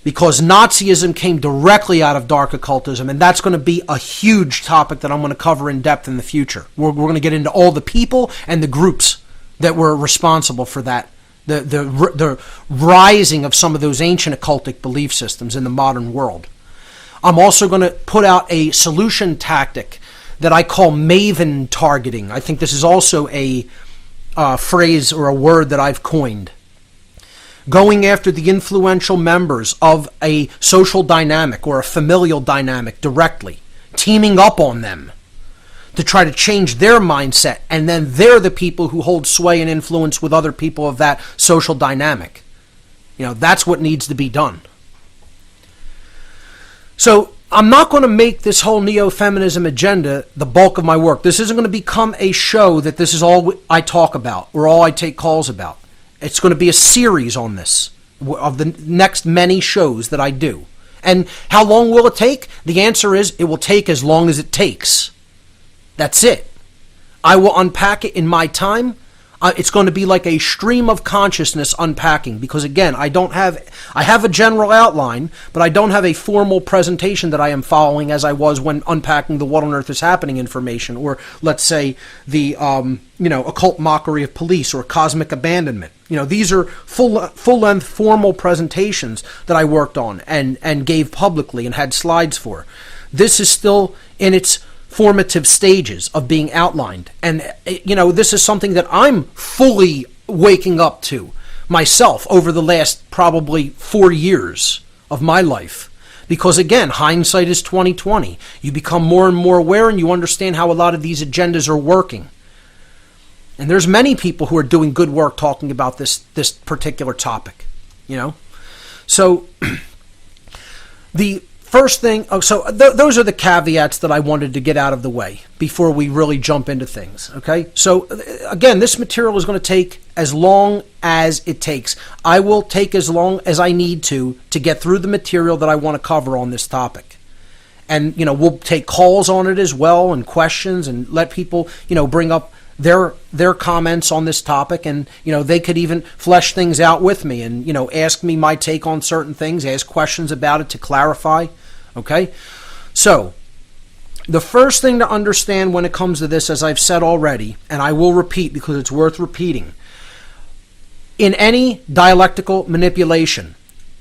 Because Nazism came directly out of dark occultism, and that's going to be a huge topic that I'm going to cover in depth in the future. We're going to get into all the people and the groups that were responsible for that, the rising of some of those ancient occultic belief systems in the modern world. I'm also going to put out a solution tactic that I call maven targeting. I think this is also a phrase or a word that I've coined. Going after the influential members of a social dynamic or a familial dynamic directly, teaming up on them to try to change their mindset, and then they're the people who hold sway and influence with other people of that social dynamic. You know, that's what needs to be done. So I'm not going to make this whole neo-feminism agenda the bulk of my work. This isn't going to become a show that this is all I talk about or all I take calls about. It's going to be a series on this, of the next many shows that I do. And how long will it take? The answer is it will take as long as it takes. That's it. I will unpack it in my time. It's going to be like a stream of consciousness unpacking, because again, I have a general outline, but I don't have a formal presentation that I am following as I was when unpacking the What on Earth is Happening information, or let's say the occult mockery of police or cosmic abandonment. You know, these are full-length formal presentations that I worked on and gave publicly and had slides for. This is still in its formative stages of being outlined. And, this is something that I'm fully waking up to myself over the last probably 4 years of my life. Because, again, hindsight is 20/20. You become more and more aware and you understand how a lot of these agendas are working. And there's many people who are doing good work talking about this particular topic, So the first thing, those are the caveats that I wanted to get out of the way before we really jump into things, okay? So, again, this material is going to take as long as it takes. I will take as long as I need to get through the material that I want to cover on this topic. And, we'll take calls on it as well and questions and let people, bring up their comments on this topic, and they could even flesh things out with me and ask me my take on certain things, ask questions about it to clarify. Okay, so the first thing to understand when it comes to this, as I've said already, and I will repeat because it's worth repeating, in any dialectical manipulation,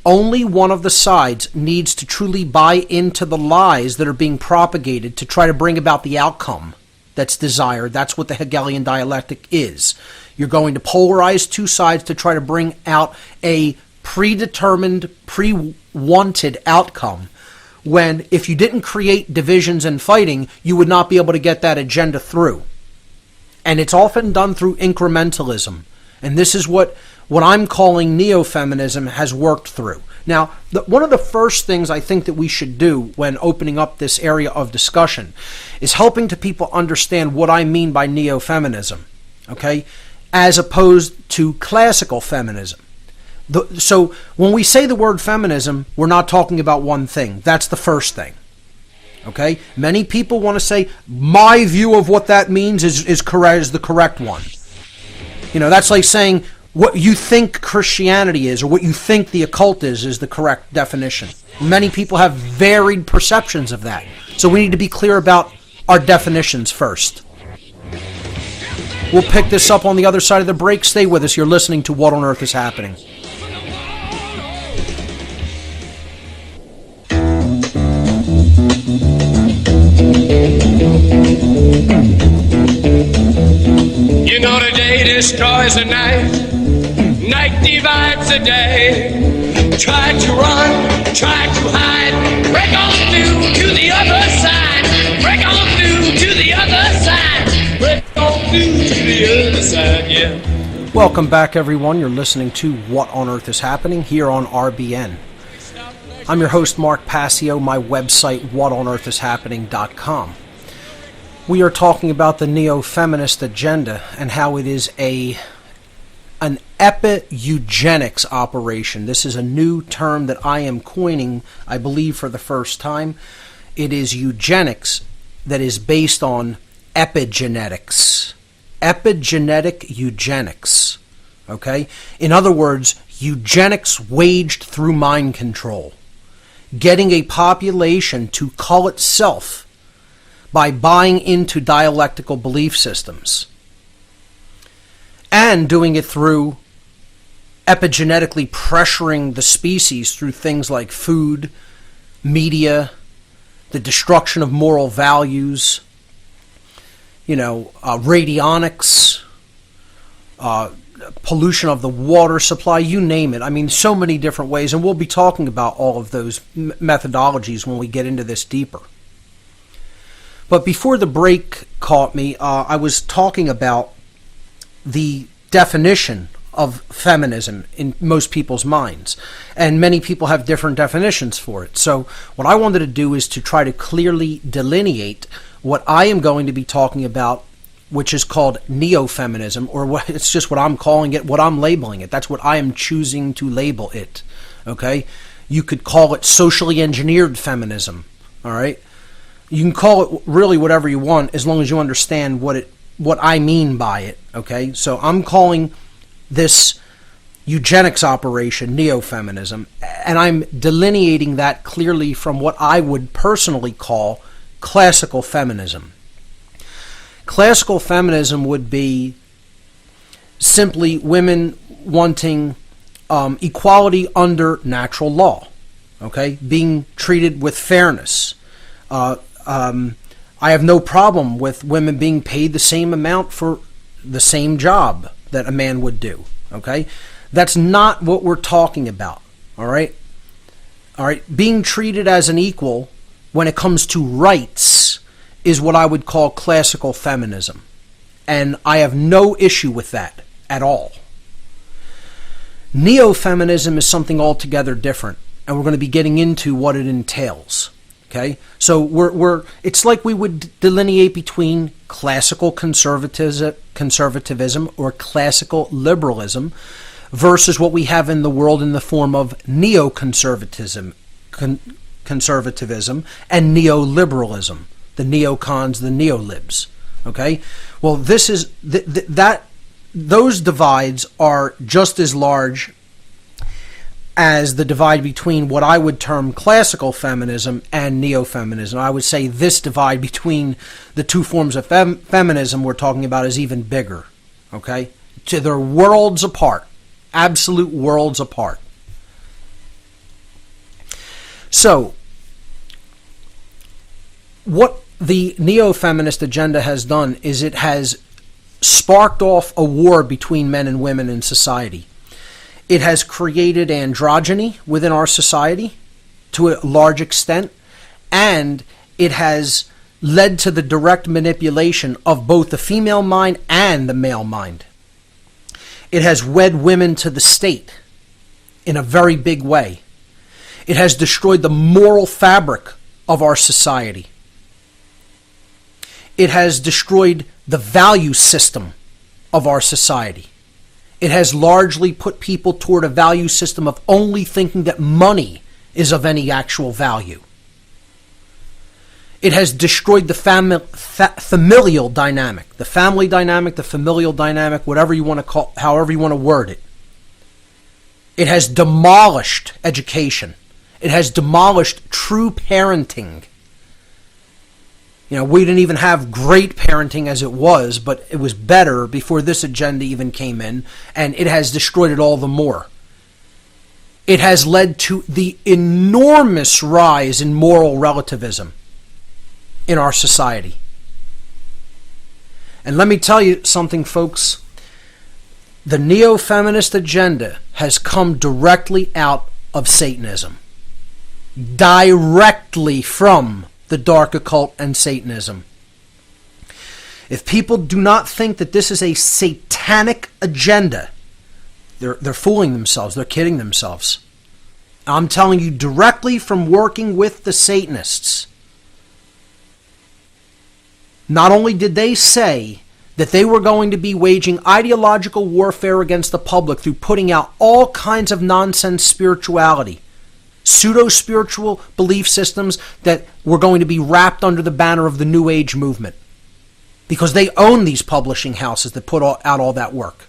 only one of the sides needs to truly buy into the lies that are being propagated to try to bring about the outcome that's desired. That's what the Hegelian dialectic is. You're going to polarize two sides to try to bring out a predetermined, pre-wanted outcome, when if you didn't create divisions and fighting, you would not be able to get that agenda through. And it's often done through incrementalism. And this is what I'm calling neo-feminism has worked through. Now, one of the first things I think that we should do when opening up this area of discussion is helping to people understand what I mean by neo-feminism, okay, as opposed to classical feminism. So when we say the word feminism, we're not talking about one thing. That's the first thing. Okay? Many people want to say, my view of what that means is correct, is the correct one. You know, that's like saying what you think Christianity is or what you think the occult is the correct definition. Many people have varied perceptions of that. So we need to be clear about our definitions first. We'll pick this up on the other side of the break. Stay with us. You're listening to What on Earth is Happening. You know the day destroys the night, night divides the day. Try to run, try to hide, break on through to the other side, break on through to the other side, break on through to the other side, yeah. Welcome back, everyone. You're listening to What on Earth is Happening here on RBN. I'm your host, Mark Passio, my website, whatonearthishappening.com. We are talking about the neo-feminist agenda and how it is an epi-eugenics operation. This is a new term that I am coining, I believe, for the first time. It is eugenics that is based on epigenetics. Epigenetic eugenics. Okay? In other words, eugenics waged through mind control. Getting a population to cull itself by buying into dialectical belief systems, and doing it through epigenetically pressuring the species through things like food, media, the destruction of moral values, radionics, pollution of the water supply, you name it. I mean, so many different ways, and we'll be talking about all of those methodologies when we get into this deeper. But before the break caught me, I was talking about the definition of feminism in most people's minds. And many people have different definitions for it. So what I wanted to do is to try to clearly delineate what I am going to be talking about, which is called neo-feminism, or it's just what I'm calling it, what I'm labeling it. That's what I am choosing to label it. Okay? You could call it socially engineered feminism. All right? You can call it really whatever you want as long as you understand what I mean by it, okay? So I'm calling this eugenics operation neo-feminism, and I'm delineating that clearly from what I would personally call classical feminism. Classical feminism would be simply women wanting equality under natural law, okay? Being treated with fairness. I have no problem with women being paid the same amount for the same job that a man would do, okay? That's not what we're talking about, all right? All right, being treated as an equal when it comes to rights is what I would call classical feminism, and I have no issue with that at all. Neo-feminism is something altogether different, and we're going to be getting into what it entails. Okay, so it's like we would delineate between classical conservatism or classical liberalism versus what we have in the world in the form of neoconservatism, conservatism, and neoliberalism, the neocons, the neolibs. Okay, well, this is those divides are just as large as the divide between what I would term classical feminism and neo-feminism. I would say this divide between the two forms of feminism we're talking about is even bigger, okay? They're worlds apart, absolute worlds apart. So, what the neo-feminist agenda has done is it has sparked off a war between men and women in society. It has created androgyny within our society to a large extent, and it has led to the direct manipulation of both the female mind and the male mind. It has wed women to the state in a very big way. It has destroyed the moral fabric of our society. It has destroyed the value system of our society. It has largely put people toward a value system of only thinking that money is of any actual value. It has destroyed the familial dynamic, the family dynamic, the familial dynamic, whatever you want to call, however you want to word it. It has demolished education. It has demolished true parenting. You know, we didn't even have great parenting as it was, but it was better before this agenda even came in, and it has destroyed it all the more. It has led to the enormous rise in moral relativism in our society. And let me tell you something, folks. The neo-feminist agenda has come directly out of Satanism. Directly from the dark occult and Satanism. If people do not think that this is a satanic agenda, they're fooling themselves, they're kidding themselves. I'm telling you directly from working with the Satanists. Not only did they say that they were going to be waging ideological warfare against the public through putting out all kinds of nonsense spirituality, pseudo-spiritual belief systems that were going to be wrapped under the banner of the New Age movement, because they own these publishing houses that put out all that work.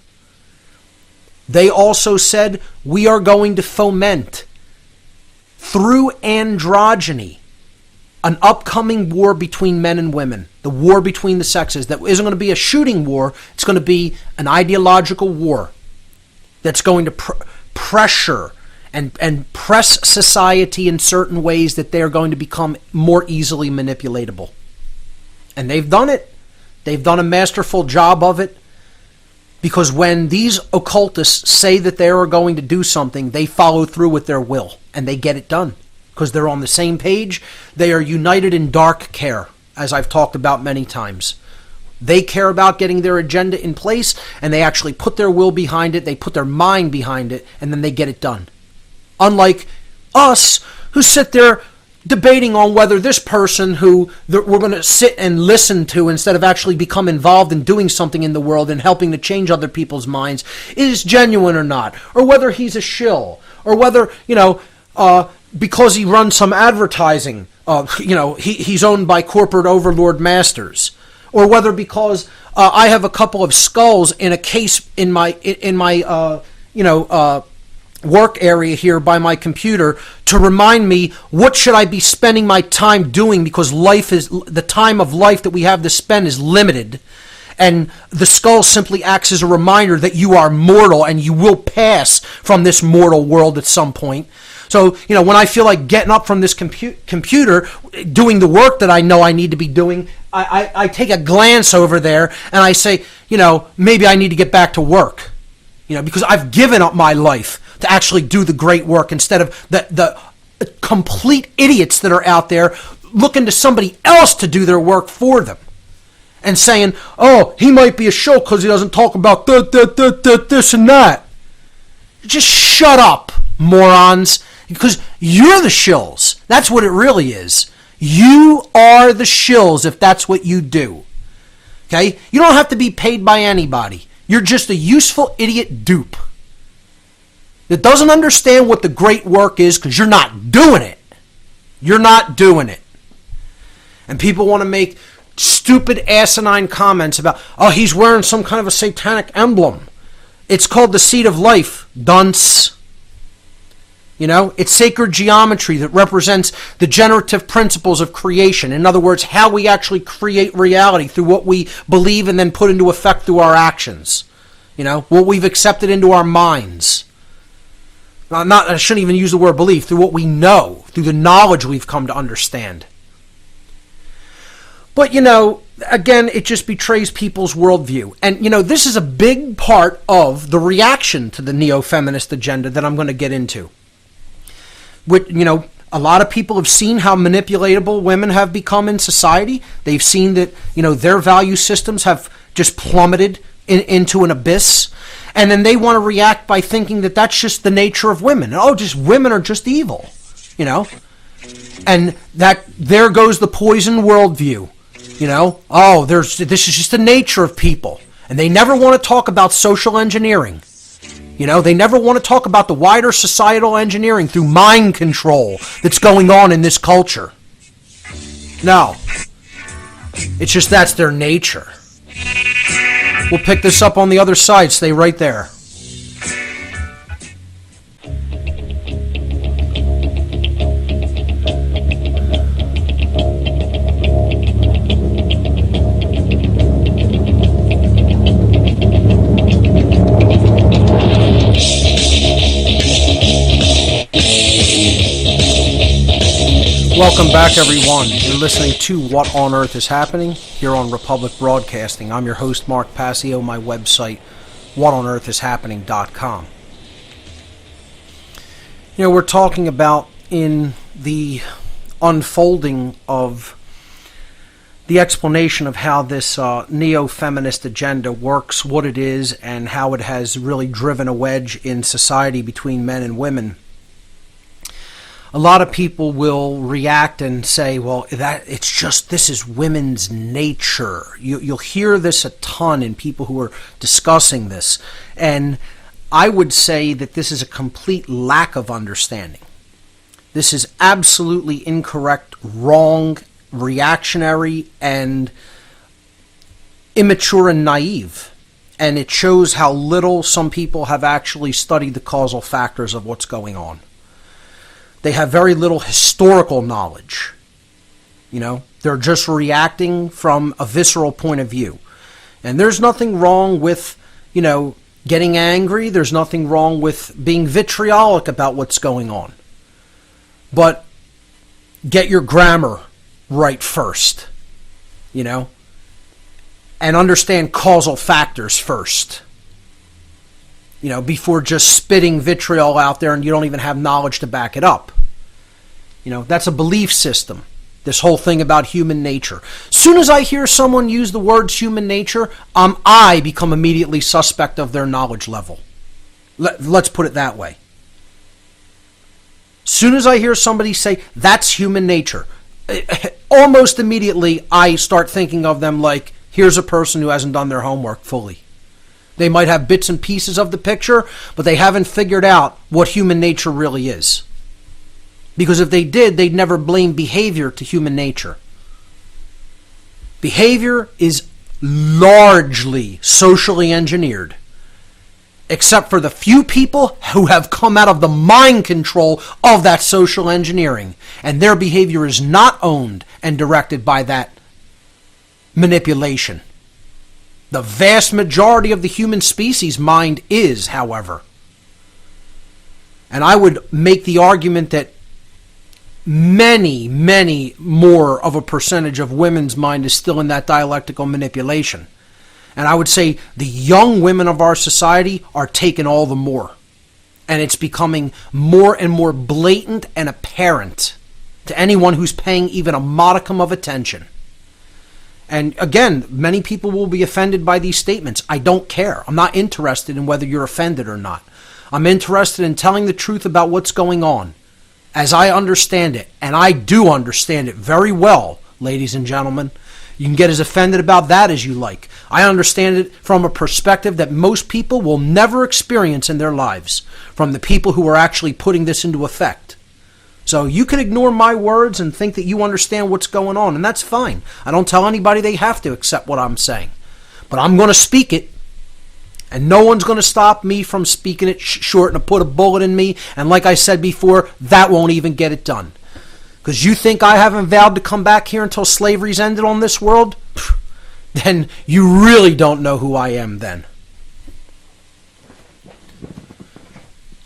They also said, we are going to foment, through androgyny, an upcoming war between men and women, the war between the sexes, that isn't going to be a shooting war, it's going to be an ideological war that's going to pressure and press society in certain ways that they are going to become more easily manipulatable. And they've done it. They've done a masterful job of it, because when these occultists say that they are going to do something, they follow through with their will, and they get it done, because they're on the same page. They are united in dark care, as I've talked about many times. They care about getting their agenda in place, and they actually put their will behind it, they put their mind behind it, and then they get it done. Unlike us, who sit there debating on whether this person who we're going to sit and listen to instead of actually become involved in doing something in the world and helping to change other people's minds is genuine or not, or whether he's a shill, or whether, because he runs some advertising, he's owned by corporate overlord masters, or whether because I have a couple of skulls in a case in my work area here by my computer to remind me what should I be spending my time doing, because the time of life that we have to spend is limited, and the skull simply acts as a reminder that you are mortal and you will pass from this mortal world at some point. So, when I feel like getting up from this computer, doing the work that I know I need to be doing, I take a glance over there and I say, maybe I need to get back to work, because I've given up my life to actually do the great work, instead of the complete idiots that are out there looking to somebody else to do their work for them and saying, oh, he might be a shill because he doesn't talk about this and that. Just shut up, morons, because you're the shills. That's what it really is. You are the shills if that's what you do. Okay? You don't have to be paid by anybody. You're just a useful idiot dupe that doesn't understand what the great work is, because you're not doing it. You're not doing it. And people want to make stupid asinine comments about, oh, he's wearing some kind of a satanic emblem. It's called the seed of life, dunce. It's sacred geometry that represents the generative principles of creation. In other words, how we actually create reality through what we believe and then put into effect through our actions. What we've accepted into our minds. I shouldn't even use the word belief, through what we know, through the knowledge we've come to understand. But, again, it just betrays people's worldview. And, this is a big part of the reaction to the neo-feminist agenda that I'm going to get into. Which, A lot of people have seen how manipulatable women have become in society. They've seen that, their value systems have just plummeted into an abyss. And then they want to react by thinking that that's just the nature of women. Oh, just women are just evil, And that there goes the poison worldview, Oh, this is just the nature of people. And they never want to talk about social engineering. They never want to talk about the wider societal engineering through mind control that's going on in this culture. No. It's just that's their nature. We'll pick this up on the other side. Stay right there. Welcome back, everyone. You're listening to What on Earth is Happening here on Republic Broadcasting. I'm your host, Mark Passio. My website, whatonearthishappening.com. We're talking about in the unfolding of the explanation of how this neo-feminist agenda works, what it is, and how it has really driven a wedge in society between men and women. A lot of people will react and say, well, this is women's nature. You'll hear this a ton in people who are discussing this. And I would say that this is a complete lack of understanding. This is absolutely incorrect, wrong, reactionary, and immature and naive. And it shows how little some people have actually studied the causal factors of what's going on. They have very little historical knowledge. They're just reacting from a visceral point of view. And there's nothing wrong with, getting angry. There's nothing wrong with being vitriolic about what's going on. But get your grammar right first, and understand causal factors first. Before just spitting vitriol out there and you don't even have knowledge to back it up. That's a belief system, this whole thing about human nature. Soon as I hear someone use the words human nature, I become immediately suspect of their knowledge level. Let's put it that way. Soon as I hear somebody say, that's human nature, almost immediately I start thinking of them like, here's a person who hasn't done their homework fully. They might have bits and pieces of the picture, but they haven't figured out what human nature really is. Because if they did, they'd never blame behavior to human nature. Behavior is largely socially engineered, except for the few people who have come out of the mind control of that social engineering, and their behavior is not owned and directed by that manipulation. The vast majority of the human species mind is, however. And I would make the argument that many, many more of a percentage of women's mind is still in that dialectical manipulation. And I would say the young women of our society are taking all the more. And it's becoming more and more blatant and apparent to anyone who's paying even a modicum of attention. And again, many people will be offended by these statements. I don't care. I'm not interested in whether you're offended or not. I'm interested in telling the truth about what's going on, as I understand it. And I do understand it very well, ladies and gentlemen. You can get as offended about that as you like. I understand it from a perspective that most people will never experience in their lives, from the people who are actually putting this into effect. So you can ignore my words and think that you understand what's going on, and that's fine. I don't tell anybody they have to accept what I'm saying. But I'm going to speak it, and no one's going to stop me from speaking it short and to put a bullet in me. And like I said before, that won't even get it done. Because you think I haven't vowed to come back here until slavery's ended on this world? Then you really don't know who I am then.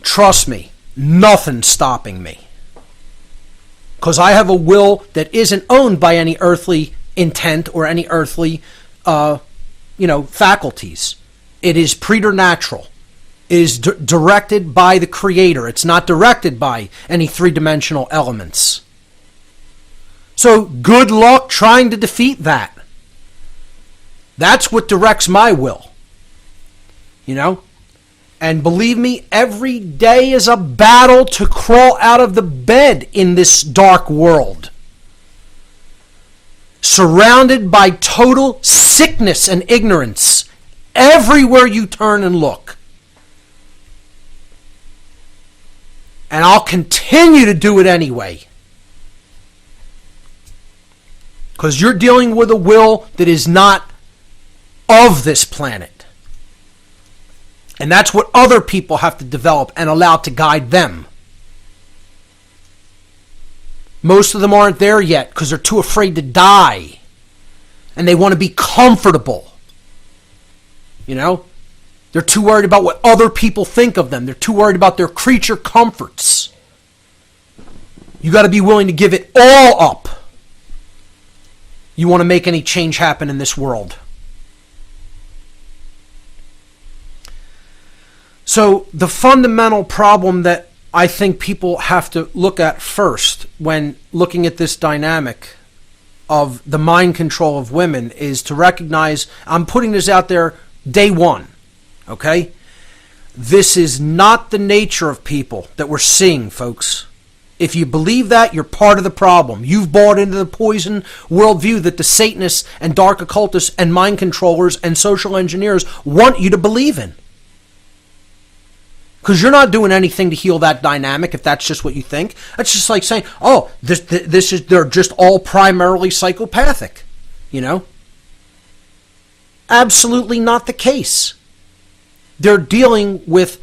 Trust me, nothing's stopping me. Because I have a will that isn't owned by any earthly intent or any earthly, faculties. It is preternatural. is directed by the Creator. It's not directed by any three-dimensional elements. So good luck trying to defeat that. That's what directs my will. You know? And believe me, every day is a battle to crawl out of the bed in this dark world. Surrounded by total sickness and ignorance everywhere you turn and look. And I'll continue to do it anyway. Because you're dealing with a will that is not of this planet. And that's what other people have to develop and allow to guide them. Most of them aren't there yet because they're too afraid to die. And they want to be comfortable. You know? They're too worried about what other people think of them. They're too worried about their creature comforts. You got to be willing to give it all up. You want to make any change happen in this world. So the fundamental problem that I think people have to look at first when looking at this dynamic of the mind control of women is to recognize, I'm putting this out there day one, okay? This is not the nature of people that we're seeing, folks. If you believe that, you're part of the problem. You've bought into the poison worldview that the Satanists and dark occultists and mind controllers and social engineers want you to believe in. Because you're not doing anything to heal that dynamic if that's just what you think. That's just like saying, oh, they're just all primarily psychopathic. You know? Absolutely not the case. They're dealing with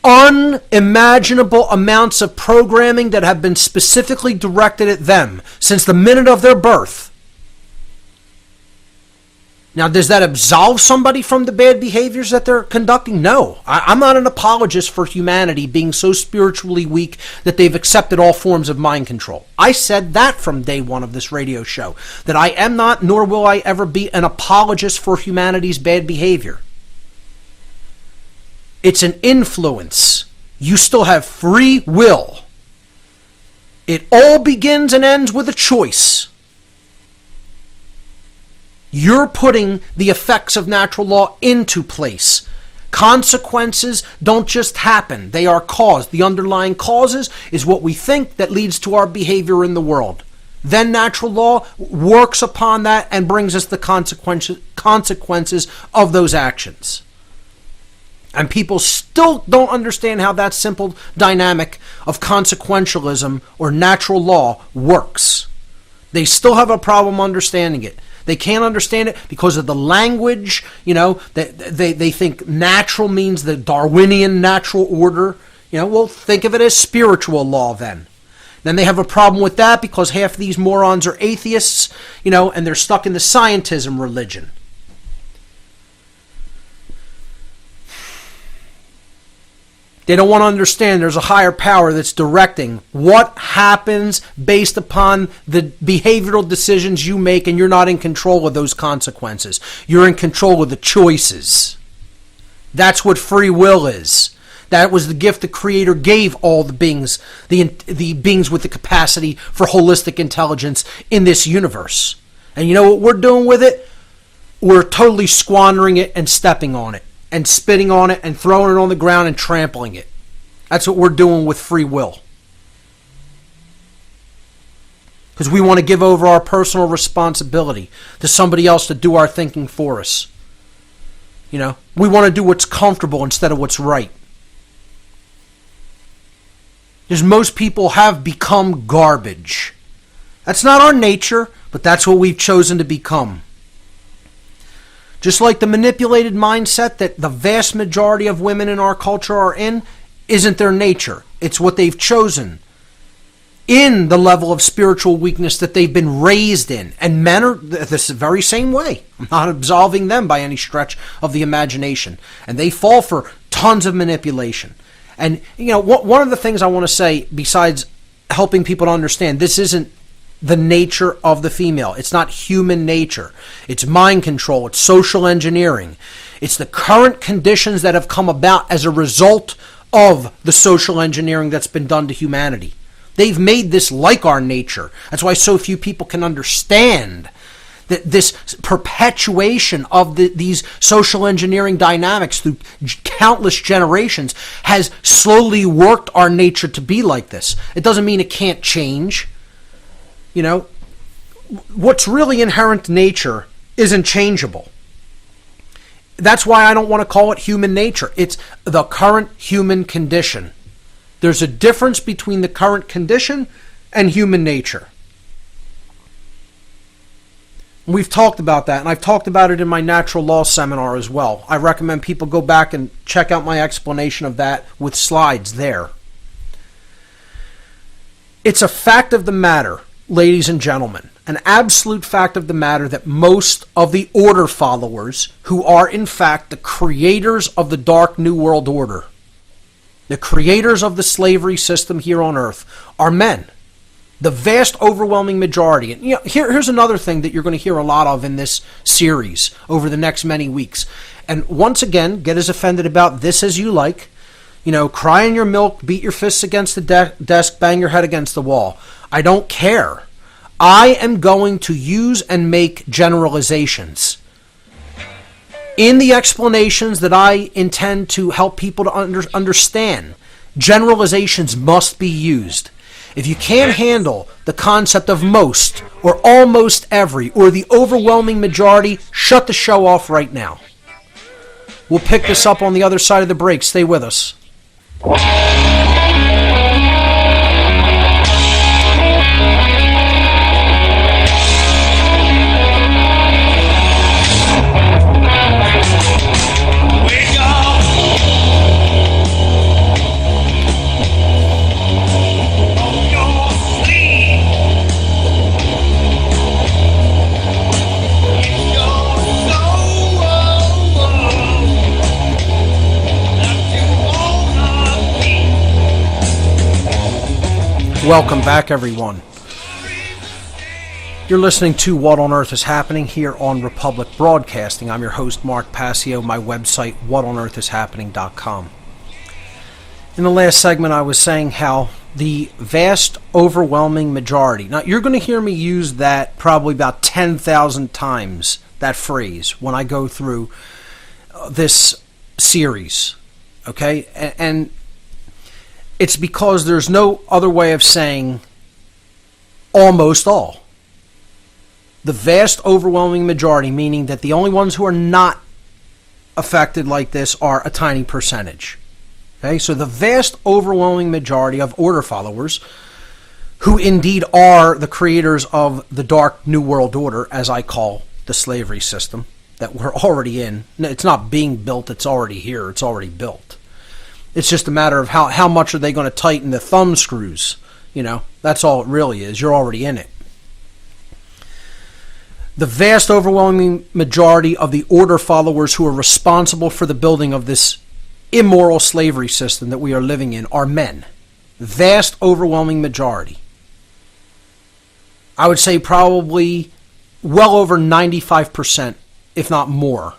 unimaginable amounts of programming that have been specifically directed at them since the minute of their birth. Now, does that absolve somebody from the bad behaviors that they're conducting? No. I'm not an apologist for humanity being so spiritually weak that they've accepted all forms of mind control. I said that from day one of this radio show, that I am not, nor will I ever be, an apologist for humanity's bad behavior. It's an influence. You still have free will. It all begins and ends with a choice. You're putting the effects of natural law into place. Consequences don't just happen. They are caused. The underlying causes is what we think that leads to our behavior in the world. Then natural law works upon that and brings us the consequences of those actions. And people still don't understand how that simple dynamic of consequentialism or natural law works. They still have a problem understanding it. They can't understand it because of the language, you know, they think natural means the Darwinian natural order. You know, well, think of it as spiritual law then. Then they have a problem with that because half of these morons are atheists, you know, and they're stuck in the scientism religion. They don't want to understand there's a higher power that's directing what happens based upon the behavioral decisions you make, and you're not in control of those consequences. You're in control of the choices. That's what free will is. That was the gift the Creator gave all the beings, the beings with the capacity for holistic intelligence in this universe. And you know what we're doing with it? We're totally squandering it and stepping on it, and spitting on it and throwing it on the ground and trampling it. That's what we're doing with free will. Because we want to give over our personal responsibility to somebody else to do our thinking for us. You know, we want to do what's comfortable instead of what's right. Because most people have become garbage. That's not our nature, but that's what we've chosen to become. Just like the manipulated mindset that the vast majority of women in our culture are in isn't their nature. It's what they've chosen in the level of spiritual weakness that they've been raised in. And men are this very same way. I'm not absolving them by any stretch of the imagination. And they fall for tons of manipulation. And, you know, one of the things I want to say, besides helping people to understand, this isn't the nature of the female. It's not human nature. It's mind control. It's social engineering. It's the current conditions that have come about as a result of the social engineering that's been done to humanity. They've made this like our nature. That's why so few people can understand that this perpetuation of these social engineering dynamics through countless generations has slowly worked our nature to be like this. It doesn't mean it can't change. You know, what's really inherent to nature isn't changeable. That's why I don't want to call it human nature. It's the current human condition. There's a difference between the current condition and human nature. We've talked about that, and I've talked about it in my natural law seminar as well. I recommend people go back and check out my explanation of that with slides there. It's a fact of the matter, ladies and gentlemen, an absolute fact of the matter that most of the order followers, who are in fact the creators of the Dark New World Order, the creators of the slavery system here on earth, are men. The vast overwhelming majority. And here's another thing that you're going to hear a lot of in this series over the next many weeks. And once again, get as offended about this as you like. Cry in your milk, beat your fists against the desk, bang your head against the wall. I don't care. I am going to use and make generalizations. In the explanations that I intend to help people to understand, generalizations must be used. If you can't handle the concept of most, or almost every, or the overwhelming majority, shut the show off right now. We'll pick this up on the other side of the break. Stay with us. Welcome back, everyone. You're listening to What on Earth is Happening here on Republic Broadcasting. I'm your host, Mark Passio. My website, whatonearthishappening.com. In the last segment, I was saying how the vast, overwhelming majority. Now, you're going to hear me use that probably about 10,000 times, that phrase, when I go through this series. Okay? And it's because there's no other way of saying almost all. The vast overwhelming majority, meaning that the only ones who are not affected like this are a tiny percentage. Okay, so the vast overwhelming majority of order followers, who indeed are the creators of the Dark New World Order, as I call the slavery system, that we're already in. It's not being built, it's already here, it's already built. It's just a matter of how much are they going to tighten the thumb screws. That's all it really is. You're already in it. The vast overwhelming majority of the order followers who are responsible for the building of this immoral slavery system that we are living in are men. Vast overwhelming majority. I would say probably well over 95%, if not more,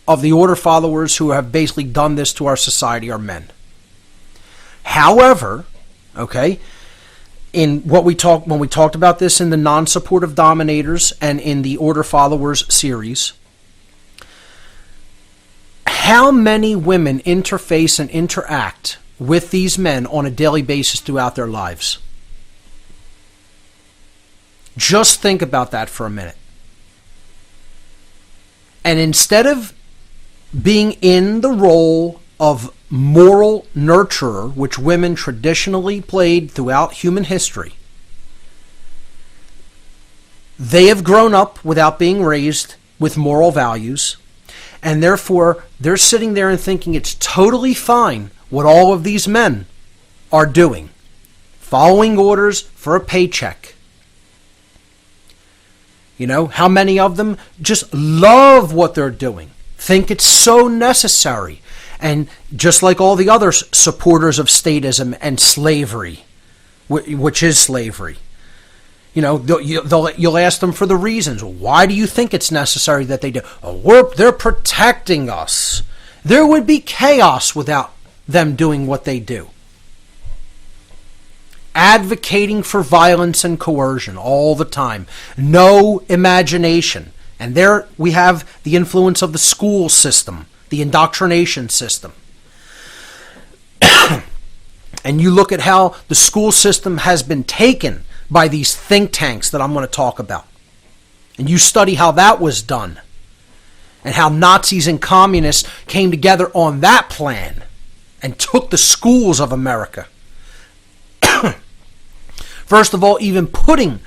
of the order followers who have basically done this to our society are men. However, okay, in when we talked about this in the non-supportive dominators and in the order followers series, how many women interface and interact with these men on a daily basis throughout their lives? Just think about that for a minute. And instead of being in the role of moral nurturer, which women traditionally played throughout human history, they have grown up without being raised with moral values, and therefore they're sitting there and thinking it's totally fine what all of these men are doing, following orders for a paycheck. How many of them just love what they're doing, think it's so necessary, and just like all the other supporters of statism and slavery, which is slavery, You'll ask them for the reasons. Why do you think it's necessary that they do? Oh, they're protecting us. There would be chaos without them doing what they do. Advocating for violence and coercion all the time. No imagination. And there we have the influence of the school system, the indoctrination system. And you look at how the school system has been taken by these think tanks that I'm going to talk about. And you study how that was done. And how Nazis and communists came together on that plan and took the schools of America. First of all, even putting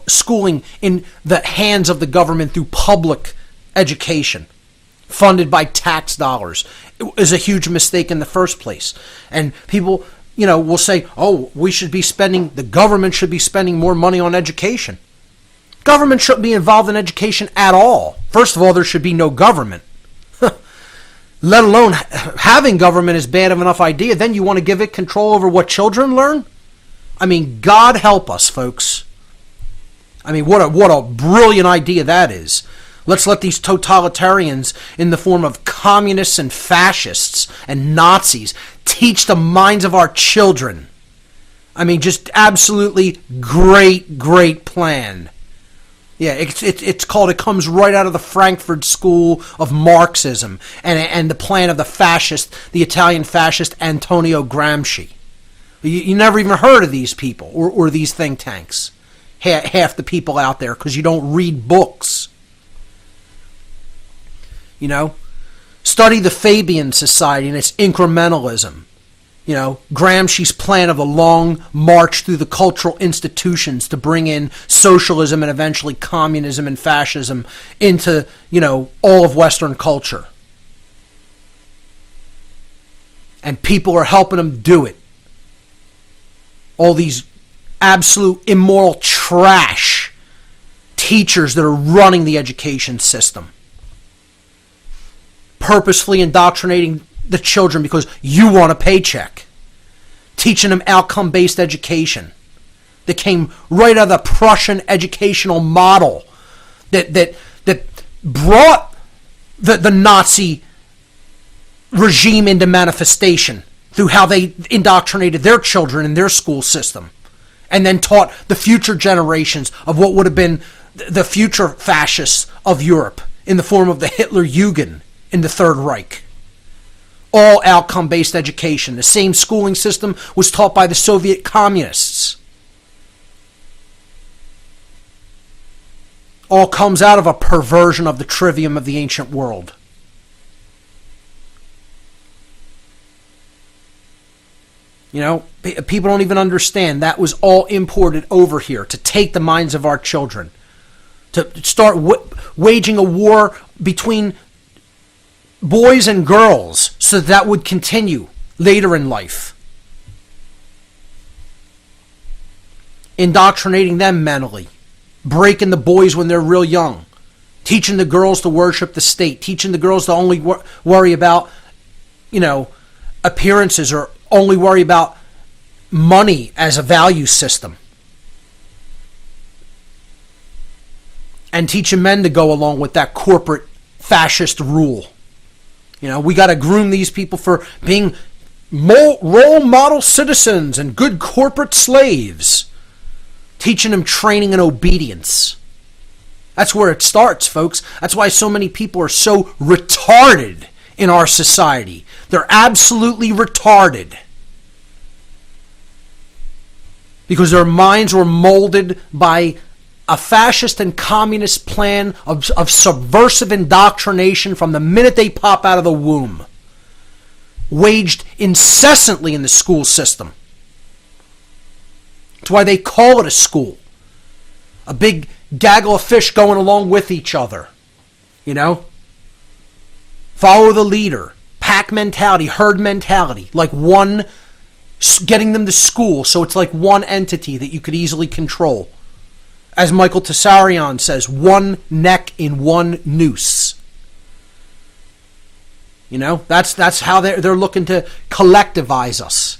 schooling in the hands of the government through public education, funded by tax dollars, is a huge mistake in the first place. And people, will say, oh, the government should be spending more money on education. Government shouldn't be involved in education at all. First of all, there should be no government. Let alone having government is bad of enough idea. Then you want to give it control over what children learn? I mean, God help us, folks. I mean, what a brilliant idea that is. Let's let these totalitarians in the form of communists and fascists and Nazis teach the minds of our children. I mean, just absolutely great plan. Yeah, it's called, it comes right out of the Frankfurt School of Marxism and the plan of the Italian fascist Antonio Gramsci. You never even heard of these people or these think tanks. Half the people out there, because you don't read books. Study the Fabian Society and its incrementalism. Gramsci's plan of a long march through the cultural institutions to bring in socialism and eventually communism and fascism into, all of Western culture. And people are helping them do it. All these absolute immoral trash teachers that are running the education system. Purposefully indoctrinating the children because you want a paycheck. Teaching them outcome-based education that came right out of the Prussian educational model that brought the Nazi regime into manifestation through how they indoctrinated their children in their school system, and then taught the future generations of what would have been the future fascists of Europe in the form of the Hitler-Jugend in the Third Reich. All outcome-based education. The same schooling system was taught by the Soviet communists. All comes out of a perversion of the trivium of the ancient world. People don't even understand that was all imported over here to take the minds of our children, to start waging a war between boys and girls so that would continue later in life. Indoctrinating them mentally, breaking the boys when they're real young, teaching the girls to worship the state, teaching the girls to only worry about, appearances or only worry about money as a value system. And teaching men to go along with that corporate fascist rule. We got to groom these people for being role model citizens and good corporate slaves. Teaching them training and obedience. That's where it starts, folks. That's why so many people are so retarded in our society. They're absolutely retarded. Because their minds were molded by a fascist and communist plan of subversive indoctrination from the minute they pop out of the womb. Waged incessantly in the school system. That's why they call it a school. A big gaggle of fish going along with each other. Follow the leader. Pack mentality, herd mentality. Like one, getting them to school so it's like one entity that you could easily control. As Michael Tessarion says, one neck in one noose. That's how they're looking to collectivize us.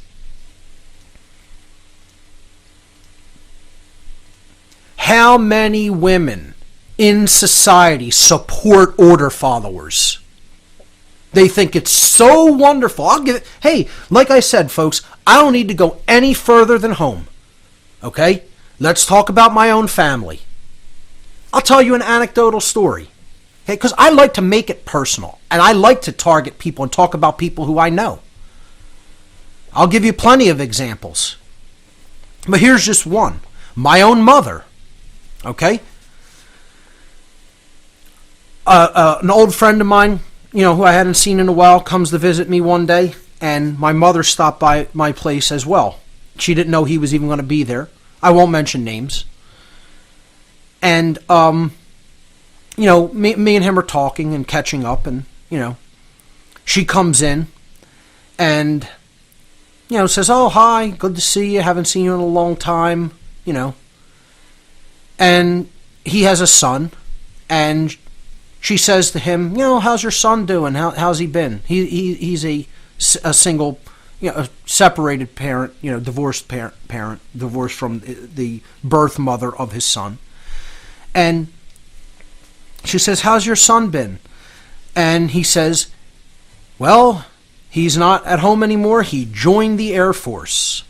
How many women in society support order followers? They think it's so wonderful. I'll give it. Hey, like I said, folks, I don't need to go any further than home. Okay? Let's talk about my own family. I'll tell you an anecdotal story. Okay? Because I like to make it personal. And I like to target people and talk about people who I know. I'll give you plenty of examples. But here's just one. My own mother. Okay? An old friend of mine, who I hadn't seen in a while, comes to visit me one day, and my mother stopped by my place as well. She didn't know he was even going to be there. I won't mention names. And, me and him are talking and catching up, and, she comes in and, says, "Oh, hi, good to see you, haven't seen you in a long time," And he has a son, and she says to him, "How's your son doing? How's he been?" He's a single, a separated parent, divorced parent, divorced from the birth mother of his son. And she says, "How's your son been?" And he says, "Well, he's not at home anymore. He joined the Air Force."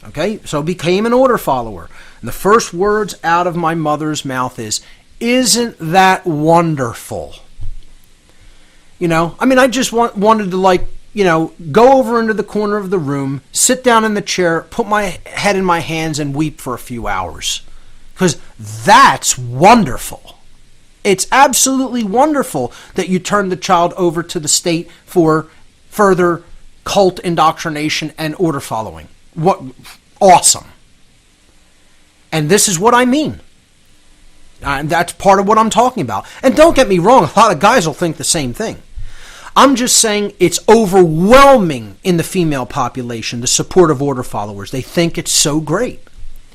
Okay, so became an order follower. And the first words out of my mother's mouth is, "Isn't that wonderful?" I just wanted to go over into the corner of the room, sit down in the chair, put my head in my hands and weep for a few hours. Because that's wonderful. It's absolutely wonderful that you turn the child over to the state for further cult indoctrination and order following. What awesome. And this is what I mean. And that's part of what I'm talking about. And don't get me wrong, a lot of guys will think the same thing. I'm just saying it's overwhelming in the female population, the support of order followers. They think it's so great.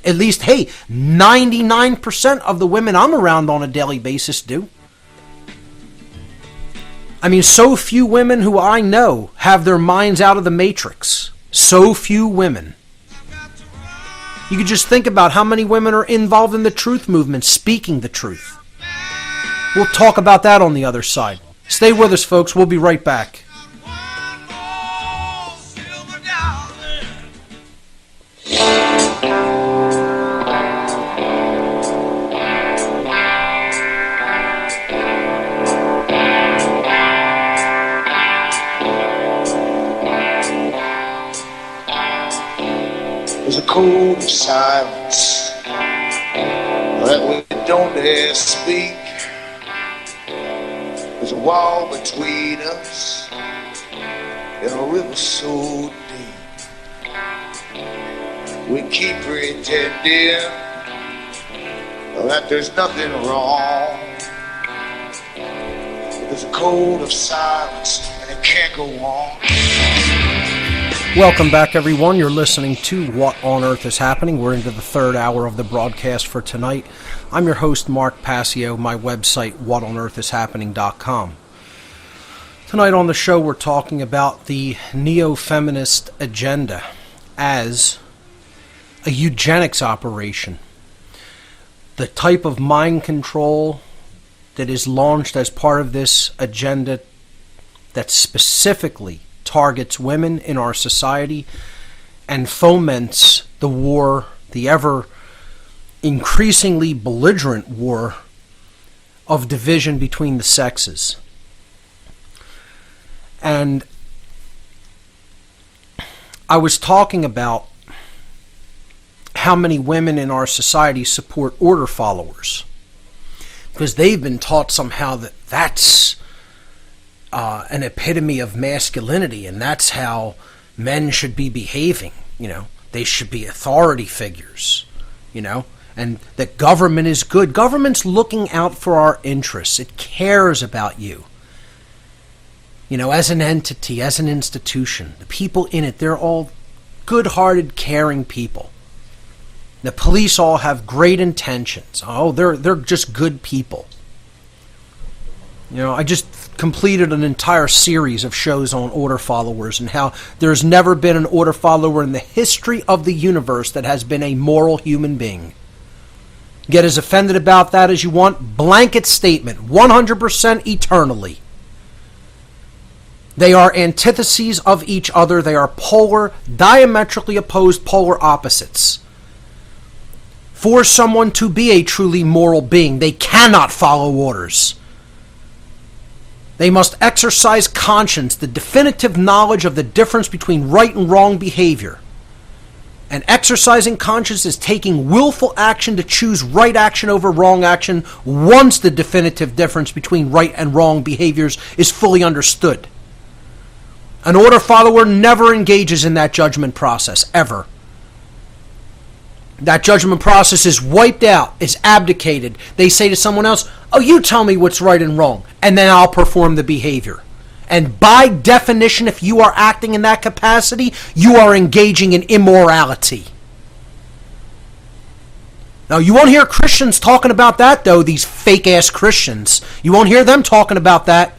At least, 99% of the women I'm around on a daily basis do. So few women who I know have their minds out of the matrix. So few women. You could just think about how many women are involved in the truth movement, speaking the truth. We'll talk about that on the other side. Stay with us, folks. We'll be right back. There's a code of silence that we don't dare speak. There's a wall between us and a river so deep. We keep pretending that there's nothing wrong. There's a code of silence and it can't go on. Welcome back, everyone. You're listening to What on Earth is Happening. We're into the third hour of the broadcast for tonight. I'm your host, Mark Passio, my website, whatonearthishappening.com. Tonight on the show, we're talking about the Neo-Feminist agenda as a eugenics operation. The type of mind control that is launched as part of this agenda that specifically targets women in our society and foments the war, the ever increasingly belligerent war of division between the sexes. And I was talking about how many women in our society support order followers, because they've been taught somehow that that's an epitome of masculinity, and that's how men should be behaving. They should be authority figures, and that government is good. Government's looking out for our interests. It cares about you. As an entity, as an institution, the people in it, they're all good-hearted, caring people. The police all have great intentions. Oh, they're just good people. I just completed an entire series of shows on order followers and how there's never been an order follower in the history of the universe that has been a moral human being. Get as offended about that as you want. Blanket statement, 100% eternally. They are antitheses of each other. They are polar, diametrically opposed polar opposites. For someone to be a truly moral being, they cannot follow orders. They must exercise conscience, the definitive knowledge of the difference between right and wrong behavior. And exercising conscience is taking willful action to choose right action over wrong action once the definitive difference between right and wrong behaviors is fully understood. An order follower never engages in that judgment process, ever. That judgment process is wiped out, is abdicated. They say to someone else, oh, you tell me what's right and wrong, and then I'll perform the behavior. And by definition, if you are acting in that capacity, you are engaging in immorality. Now, you won't hear Christians talking about that, though, these fake-ass Christians. You won't hear them talking about that.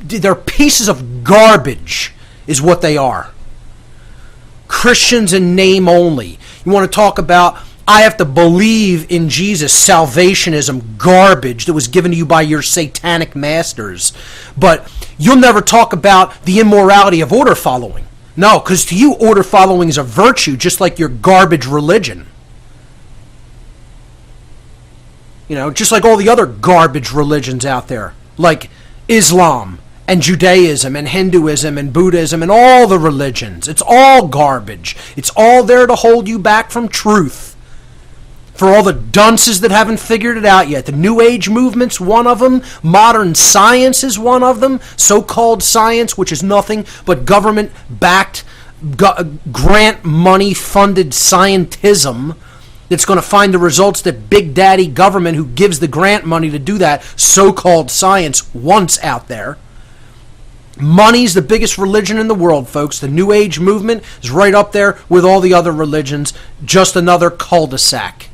They're pieces of garbage, is what they are. Christians in name only. You want to talk about, I have to believe in Jesus, salvationism, garbage that was given to you by your satanic masters. But you'll never talk about the immorality of order following. No, because to you, order following is a virtue, just like your garbage religion. You know, just like all the other garbage religions out there, like Islam and Judaism and Hinduism and Buddhism and all the religions. It's all garbage. It's all there to hold you back from truth. For all the dunces that haven't figured it out yet. The New Age movement's one of them. Modern science is one of them. So-called science, which is nothing but government-backed, grant money-funded scientism that's going to find the results that Big Daddy government, who gives the grant money to do that so-called science, wants out there. Money's the biggest religion in the world, folks. The New Age movement is right up there with all the other religions, just another cul-de-sac.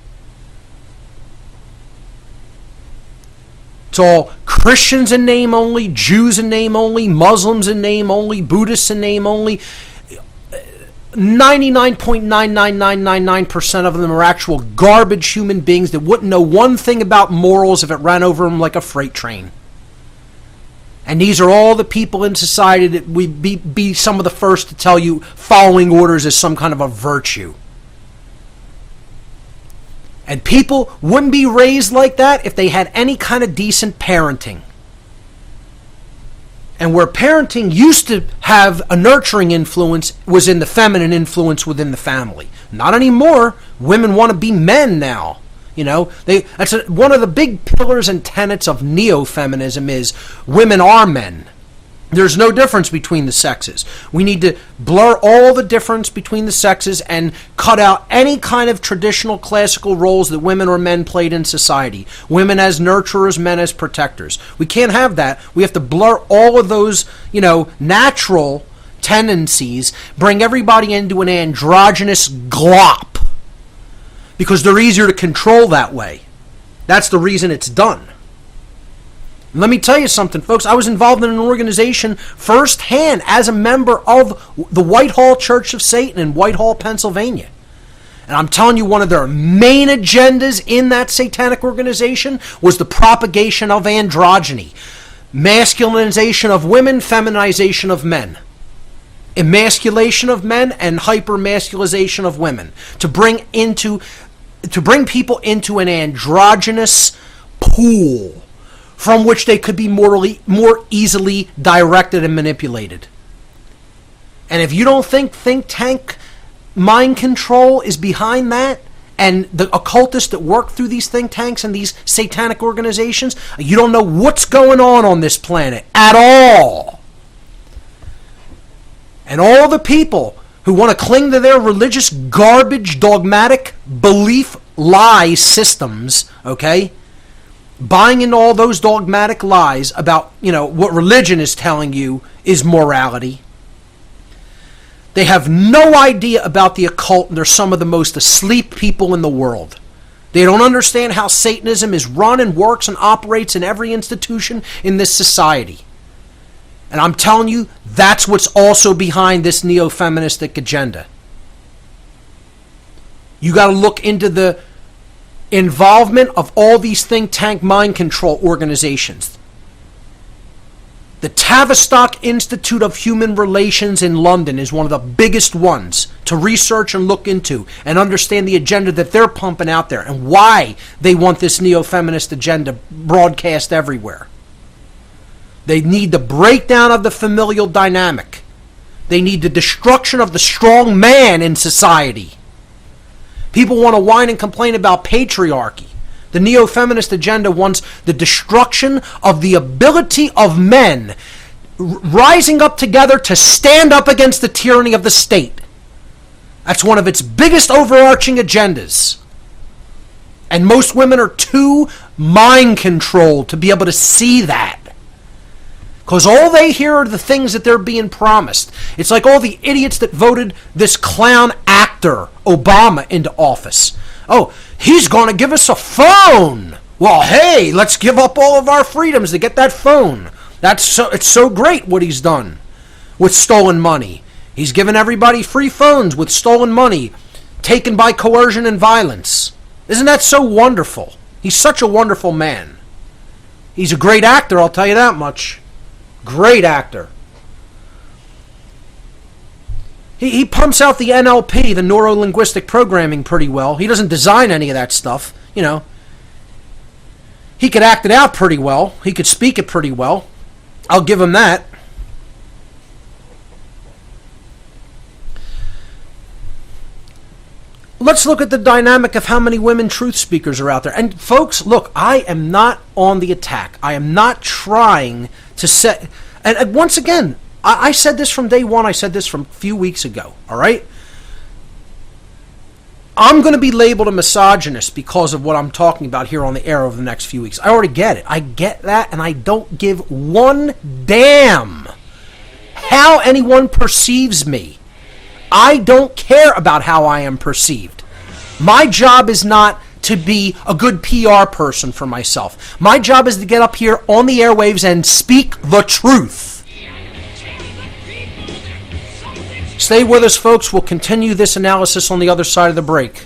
It's all Christians in name only, Jews in name only, Muslims in name only, Buddhists in name only. 99.99999% of them are actual garbage human beings that wouldn't know one thing about morals if it ran over them like a freight train. And these are all the people in society that would be some of the first to tell you following orders is some kind of a virtue. And people wouldn't be raised like that if they had any kind of decent parenting. And where parenting used to have a nurturing influence was in the feminine influence within the family. Not anymore. Women want to be men now. You know, one of the big pillars and tenets of Neo-Feminism is women are men. There's no difference between the sexes. We need to blur all the difference between the sexes and cut out any kind of traditional classical roles that women or men played in society. Women as nurturers, men as protectors. We can't have that. We have to blur all of those, natural tendencies, bring everybody into an androgynous glop. Because they're easier to control that way. That's the reason it's done. Let me tell you something, folks. I was involved in an organization firsthand as a member of the Whitehall Church of Satan in Whitehall, Pennsylvania. And I'm telling you, one of their main agendas in that satanic organization was the propagation of androgyny. Masculinization of women, feminization of men. Emasculation of men and hypermasculization of women. To bring people into an androgynous pool from which they could be more easily directed and manipulated. And if you don't think tank mind control is behind that, and the occultists that work through these think tanks and these satanic organizations, you don't know what's going on this planet at all. And all the people who want to cling to their religious garbage, dogmatic belief lie systems, okay? Buying into all those dogmatic lies about, what religion is telling you is morality. They have no idea about the occult, and they're some of the most asleep people in the world. They don't understand how Satanism is run and works and operates in every institution in this society. And I'm telling you, that's what's also behind this neo-feministic agenda. You got to look into the involvement of all these think tank mind control organizations. The Tavistock Institute of Human Relations in London is one of the biggest ones to research and look into and understand the agenda that they're pumping out there and why they want this neo-feminist agenda broadcast everywhere. They need the breakdown of the familial dynamic. They need the destruction of the strong man in society. People want to whine and complain about patriarchy. The neo-feminist agenda wants the destruction of the ability of men rising up together to stand up against the tyranny of the state. That's one of its biggest overarching agendas. And most women are too mind controlled to be able to see that. Because all they hear are the things that they're being promised. It's like all the idiots that voted this clown actor, Obama, into office. Oh, he's going to give us a phone. Well, hey, let's give up all of our freedoms to get that phone. It's so great what he's done with stolen money. He's given everybody free phones with stolen money taken by coercion and violence. Isn't that so wonderful? He's such a wonderful man. He's a great actor, I'll tell you that much. Great actor. He pumps out the NLP, the neuro-linguistic programming, pretty well. He doesn't design any of that stuff, you know. He could act it out pretty well. He could speak it pretty well. I'll give him that. Let's look at the dynamic of how many women truth speakers are out there. And folks, look, I am not on the attack. I am not trying to set... And once again, I said this from day one. I said this from a few weeks ago, all right? I'm going to be labeled a misogynist because of what I'm talking about here on the air over the next few weeks. I already get it. I get that, and I don't give one damn how anyone perceives me. I don't care about how I am perceived. My job is not to be a good PR person for myself. My job is to get up here on the airwaves and speak the truth. Stay with us, folks. We'll continue this analysis on the other side of the break.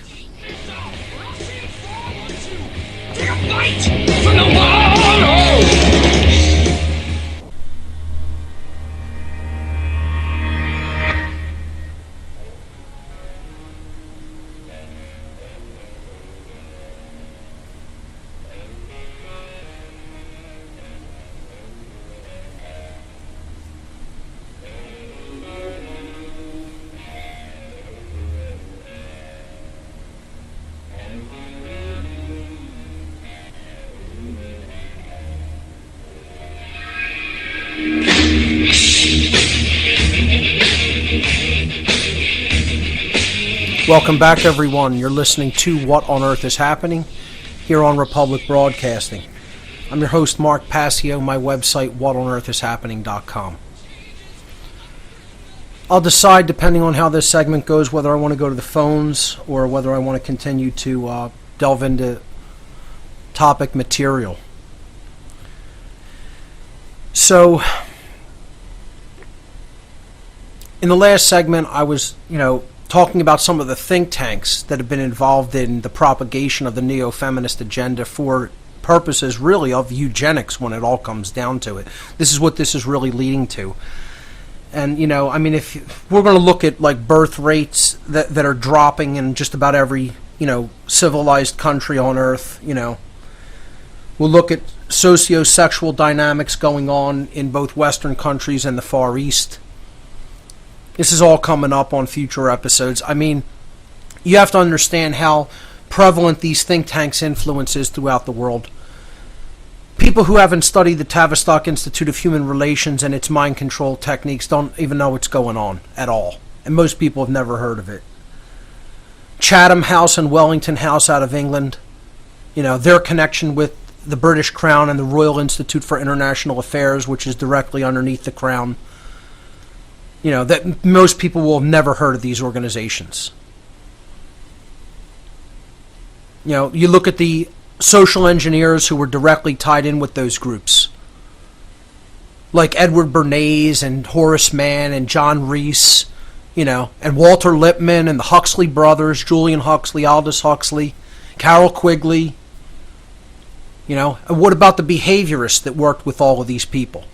Welcome back, everyone. You're listening to What on Earth is Happening here on Republic Broadcasting. I'm your host, Mark Passio. My website, whatonearthishappening.com. I'll decide, depending on how this segment goes, whether I want to go to the phones or whether I want to continue to delve into topic material. So, in the last segment, I was, talking about some of the think tanks that have been involved in the propagation of the neo-feminist agenda for purposes really of eugenics when it all comes down to it. This is what this is really leading to. And, if we're going to look at like birth rates that are dropping in just about every, civilized country on earth, we'll look at socio-sexual dynamics going on in both Western countries and the Far East. This is all coming up on future episodes. You have to understand how prevalent these think tanks' influence is throughout the world. People who haven't studied the Tavistock Institute of Human Relations and its mind control techniques don't even know what's going on at all. And most people have never heard of it. Chatham House and Wellington House out of England, their connection with the British Crown and the Royal Institute for International Affairs, which is directly underneath the Crown. That most people will have never heard of these organizations. You look at the social engineers who were directly tied in with those groups, like Edward Bernays and Horace Mann and John Rees, and Walter Lippmann and the Huxley brothers, Julian Huxley, Aldous Huxley. Carol Quigley. You know, and what about the behaviorists that worked with all of these people?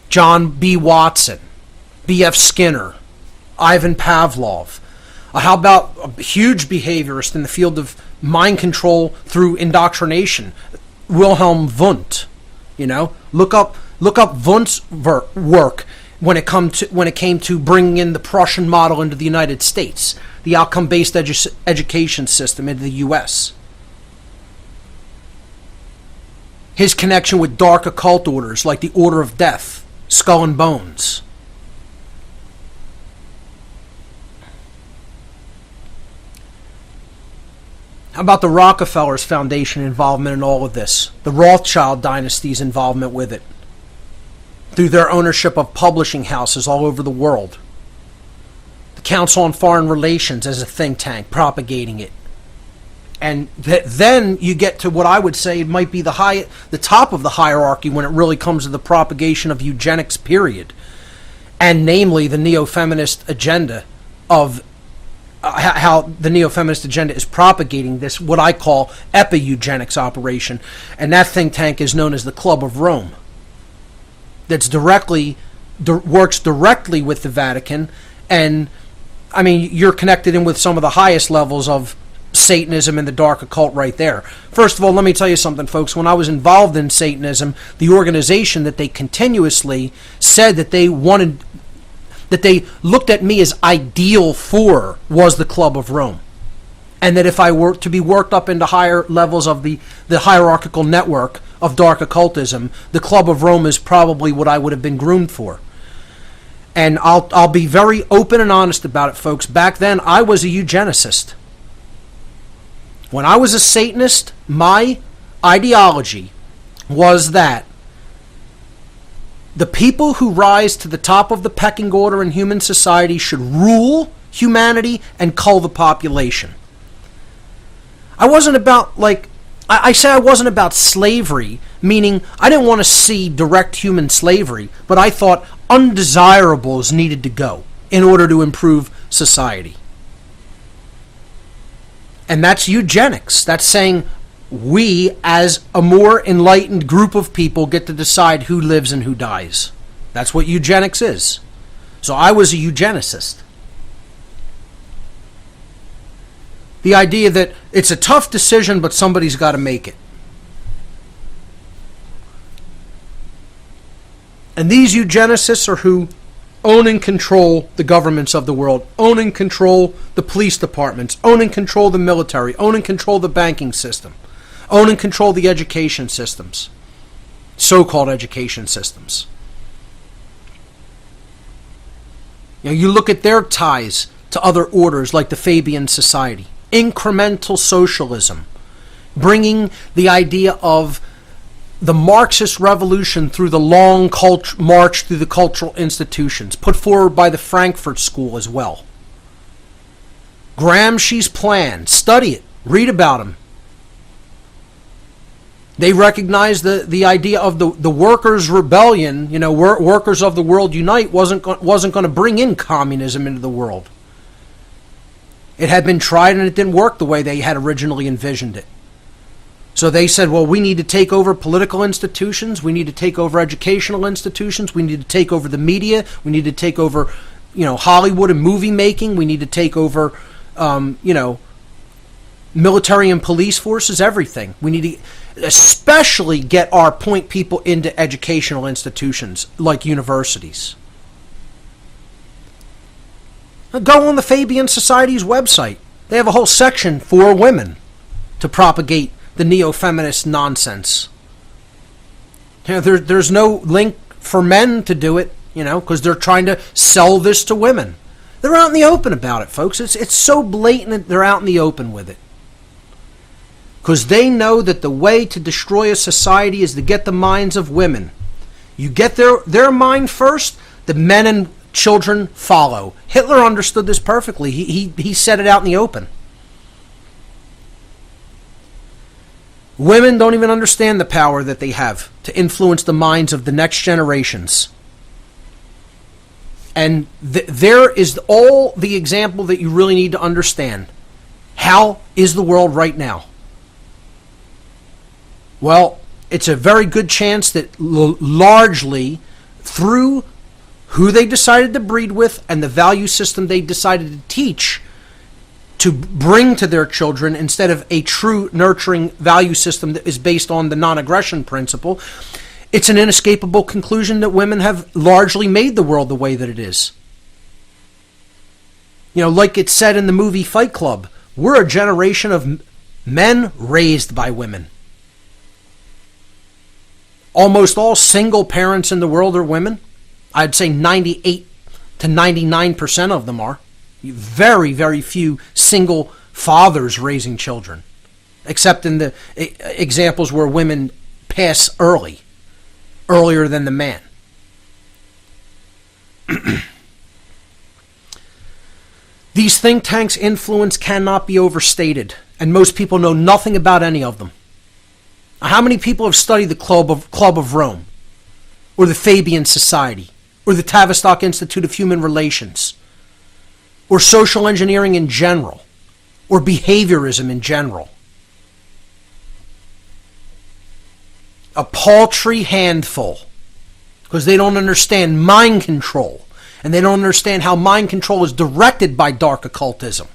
John B. Watson, B.F. Skinner, Ivan Pavlov. How about a huge behaviorist in the field of mind control through indoctrination, Wilhelm Wundt? You know, look up Wundt's work when it came to bringing in the Prussian model into the United States, the outcome-based education system into the U.S. His connection with dark occult orders like the Order of Death, Skull and Bones. How about the Rockefellers Foundation involvement in all of this? The Rothschild dynasty's involvement with it, through their ownership of publishing houses all over the world. The Council on Foreign Relations as a think tank, propagating it. And then you get to what I would say might be the top of the hierarchy when it really comes to the propagation of eugenics, period. And namely the neo-feminist agenda of how the neo-feminist agenda is propagating this, what I call Epi-Eugenics operation. And that think tank is known as the Club of Rome. That's works directly with the Vatican. And, I mean, you're connected in with some of the highest levels of Satanism and the dark occult right there. First of all, let me tell you something, folks. When I was involved in Satanism, the organization that they continuously said that they wanted, that they looked at me as ideal for, was the Club of Rome. And that if I were to be worked up into higher levels of the hierarchical network of dark occultism, the Club of Rome is probably what I would have been groomed for. And I'll be very open and honest about it, folks. Back then, I was a eugenicist. When I was a Satanist, my ideology was that the people who rise to the top of the pecking order in human society should rule humanity and cull the population. I wasn't about, like, I say I wasn't about slavery, meaning I didn't want to see direct human slavery, but I thought undesirables needed to go in order to improve society. And that's eugenics. That's saying we, as a more enlightened group of people, get to decide who lives and who dies. That's what eugenics is. So I was a eugenicist. The idea that it's a tough decision, but somebody's got to make it. And these eugenicists are who own and control the governments of the world, own and control the police departments, own and control the military, own and control the banking system, own and control the education systems, so-called education systems. You know, you look at their ties to other orders like the Fabian Society, incremental socialism, bringing the idea of the Marxist revolution through the long march through the cultural institutions, put forward by the Frankfurt School as well. Gramsci's plan, study it, read about him. They recognize the idea of the workers' rebellion, you know, workers of the world unite, wasn't going to bring in communism into the world. It had been tried and it didn't work the way they had originally envisioned it. So they said, well, we need to take over political institutions, we need to take over educational institutions, we need to take over the media, we need to take over, you know, Hollywood and movie making, we need to take over, you know, military and police forces, everything. We need to especially get our point people into educational institutions like universities. Now go on the Fabian Society's website. They have a whole section for women to propagate the neo-feminist nonsense. You know, there's no link for men to do it, you know, because they're trying to sell this to women. They're out in the open about it, folks. It's so blatant that they're out in the open with it. Because they know that the way to destroy a society is to get the minds of women. You get their mind first, the men and children follow. Hitler understood this perfectly. He said it out in the open. Women don't even understand the power that they have to influence the minds of the next generations. And there is all the example that you really need to understand. How is the world right now? Well, it's a very good chance that largely through who they decided to breed with and the value system they decided to teach to bring to their children instead of a true nurturing value system that is based on the non-aggression principle, it's an inescapable conclusion that women have largely made the world the way that it is. You know, like it's said in the movie Fight Club, we're a generation of men raised by women. Almost all single parents in the world are women. I'd say 98 to 99% of them are. Very, very few single fathers raising children, except in the examples where women pass earlier than the man. These think tanks' influence cannot be overstated, and most people know nothing about any of them. How many people have studied the Club of Rome, or the Fabian Society, or the Tavistock Institute of Human Relations, or social engineering in general, or behaviorism in general? A paltry handful, because they don't understand mind control, and they don't understand how mind control is directed by dark occultism.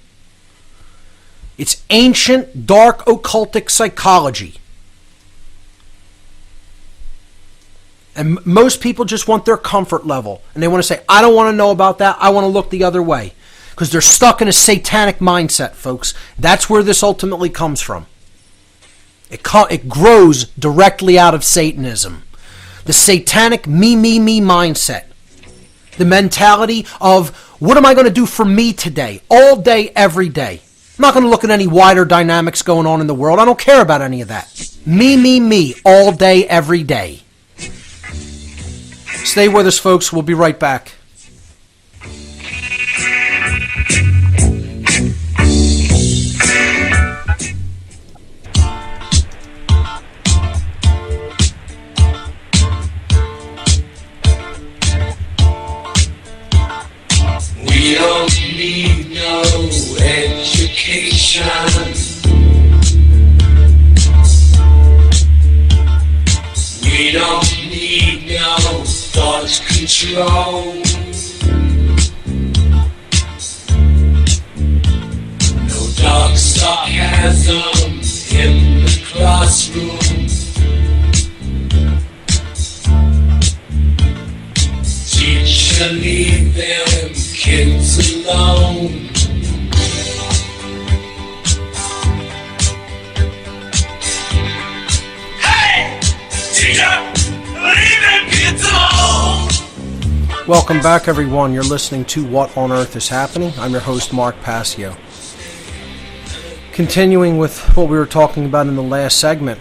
It's ancient, dark, occultic psychology. And most people just want their comfort level, and they want to say, I don't want to know about that, I want to look the other way. Because they're stuck in a satanic mindset, folks. That's where this ultimately comes from. It grows directly out of Satanism. The satanic me mindset. The mentality of, what am I going to do for me today? All day, every day. I'm not going to look at any wider dynamics going on in the world. I don't care about any of that. Me, all day, every day. Stay with us, folks. We'll be right back. We don't need no education. We don't need no thought control. No dark sarcasm in the classroom. Teacher, leave them kids alone. Hey! Teacher! Leave them kids alone! Welcome back, everyone. You're listening to What on Earth is Happening. I'm your host, Mark Passio. Continuing with what we were talking about in the last segment.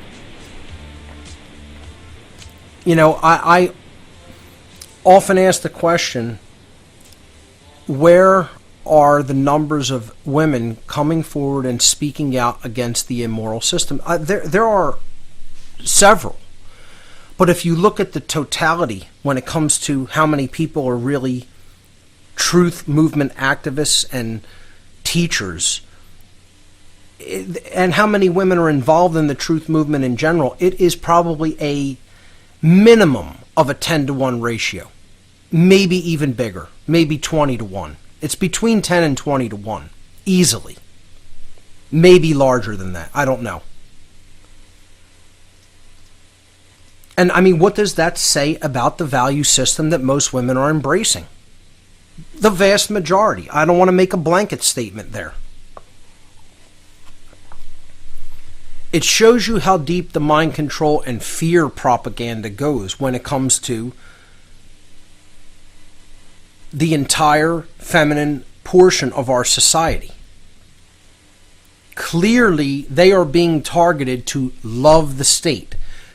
You know, I often ask the question, where are the numbers of women coming forward and speaking out against the immoral system? There are several. But if you look at the totality when it comes to how many people are really truth movement activists and teachers, and how many women are involved in the truth movement in general, it is probably a minimum of a 10-to-1 ratio. Maybe even bigger. Maybe 20-to-1. It's between 10 and 20-to-1. Easily. Maybe larger than that. I don't know. And I mean, what does that say about the value system that most women are embracing? The vast majority. I don't want to make a blanket statement there. It shows you how deep the mind control and fear propaganda goes when it comes to the entire feminine portion of our society. Clearly, they are being targeted to love the state,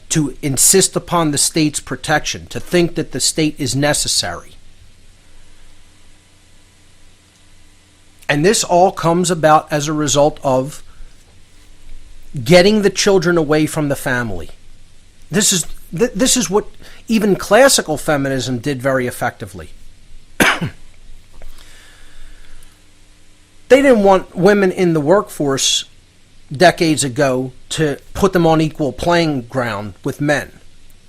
to insist upon the state's protection, to think that the state is necessary. And this all comes about as a result of getting the children away from the family. This is what even classical feminism did very effectively. They didn't want women in the workforce decades ago to put them on equal playing ground with men.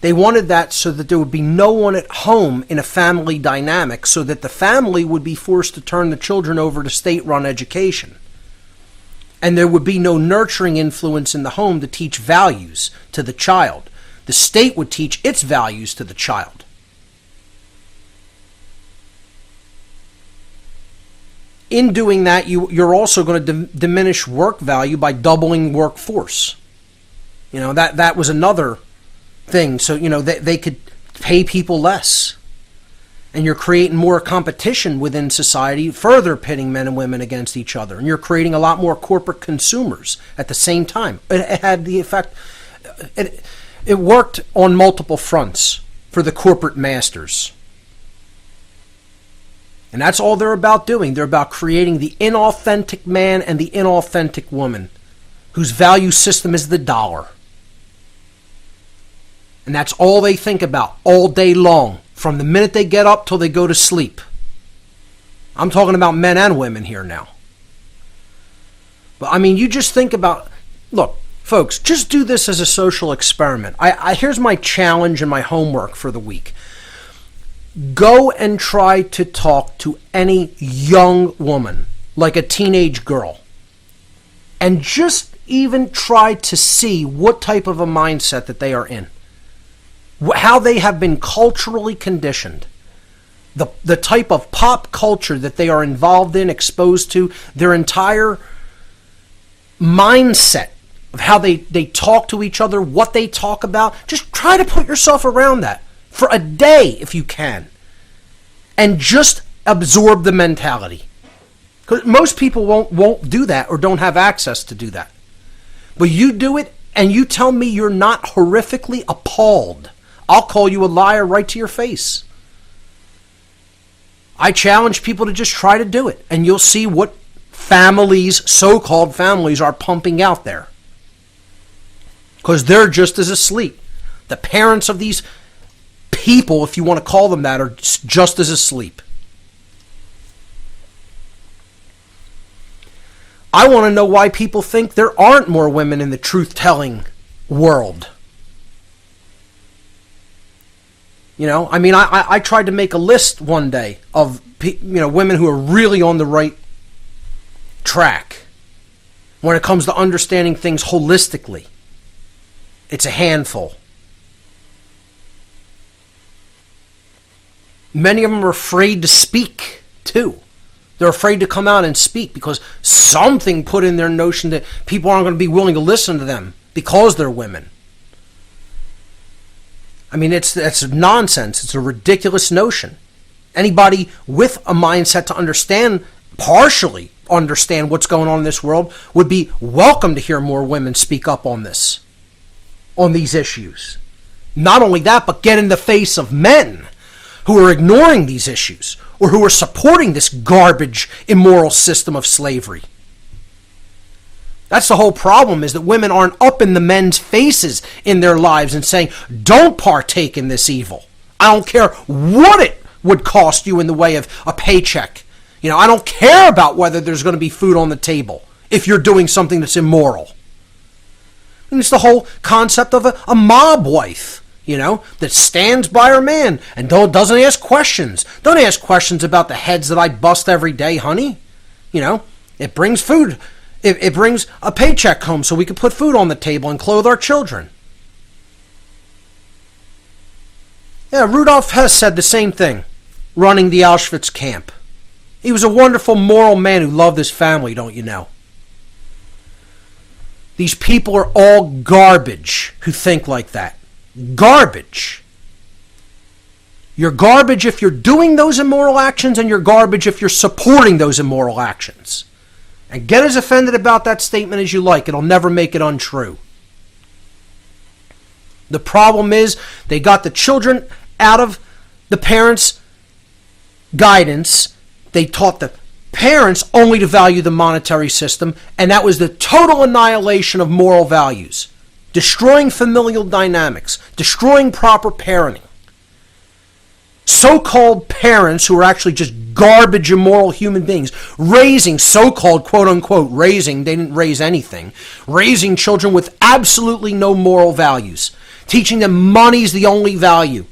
They wanted that so that there would be no one at home in a family dynamic, so that the family would be forced to turn the children over to state-run education. And there would be no nurturing influence in the home to teach values to the child. The state would teach its values to the child. In doing that, you're also going to diminish work value by doubling workforce. That was another thing. So, they could pay people less. And you're creating more competition within society, further pitting men and women against each other. And you're creating a lot more corporate consumers at the same time. It had the effect, it worked on multiple fronts for the corporate masters. And that's all they're about doing. They're about creating the inauthentic man and the inauthentic woman, whose value system is the dollar. And that's all they think about all day long, from the minute they get up till they go to sleep. I'm talking about men and women here now. But I mean, you just think about, look, folks, just do this as a social experiment. Here's my challenge and my homework for the week. Go and try to talk to any young woman, like a teenage girl, and just even try to see what type of a mindset that they are in, how they have been culturally conditioned, the type of pop culture that they are involved in, exposed to, their entire mindset of how they talk to each other, what they talk about. Just try to put yourself around that for a day if you can, and just absorb the mentality. Because most people won't do that or don't have access to do that. But you do it and you tell me you're not horrifically appalled, I'll call you a liar right to your face. I challenge people to just try to do it, and you'll see what families, so-called families, are pumping out there. Because they're just as asleep. The parents of these people, if you want to call them that, are just as asleep. I want to know why people think there aren't more women in the truth-telling world. I tried to make a list one day of women who are really on the right track when it comes to understanding things holistically. It's a handful. Many of them are afraid to speak, too. They're afraid to come out and speak because something put in their notion that people aren't going to be willing to listen to them because they're women. I mean, that's nonsense. It's a ridiculous notion. Anybody with a mindset to partially understand what's going on in this world would be welcome to hear more women speak up on these issues. Not only that, but get in the face of men who are ignoring these issues or who are supporting this garbage, immoral system of slavery. That's the whole problem, is that women aren't up in the men's faces in their lives and saying, don't partake in this evil. I don't care what it would cost you in the way of a paycheck. I don't care about whether there's going to be food on the table if you're doing something that's immoral. And it's the whole concept of a mob wife, that stands by her man and doesn't ask questions. Don't ask questions about the heads that I bust every day, honey. It brings food. It brings a paycheck home so we can put food on the table and clothe our children. Yeah, Rudolf Hess said the same thing, running the Auschwitz camp. He was a wonderful moral man who loved his family, don't you know? These people are all garbage who think like that. Garbage. You're garbage if you're doing those immoral actions, and you're garbage if you're supporting those immoral actions. And get as offended about that statement as you like. It'll never make it untrue. The problem is they got the children out of the parents' guidance. They taught the parents only to value the monetary system, and that was the total annihilation of moral values, destroying familial dynamics, destroying proper parenting. so-called parents who are actually just garbage, immoral human beings, raising so-called, quote-unquote, raising, they didn't raise anything, raising children with absolutely no moral values, teaching them money's the only value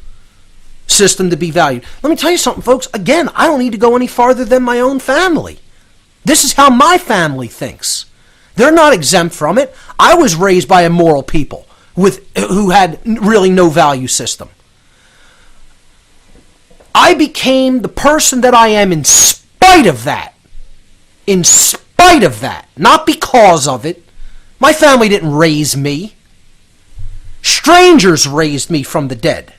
system to be valued. Let me tell you something, folks. Again, I don't need to go any farther than my own family. This is how my family thinks. They're not exempt from it. I was raised by immoral people who had really no value system. I became the person that I am in spite of that. In spite of that. Not because of it. My family didn't raise me. Strangers raised me from the dead.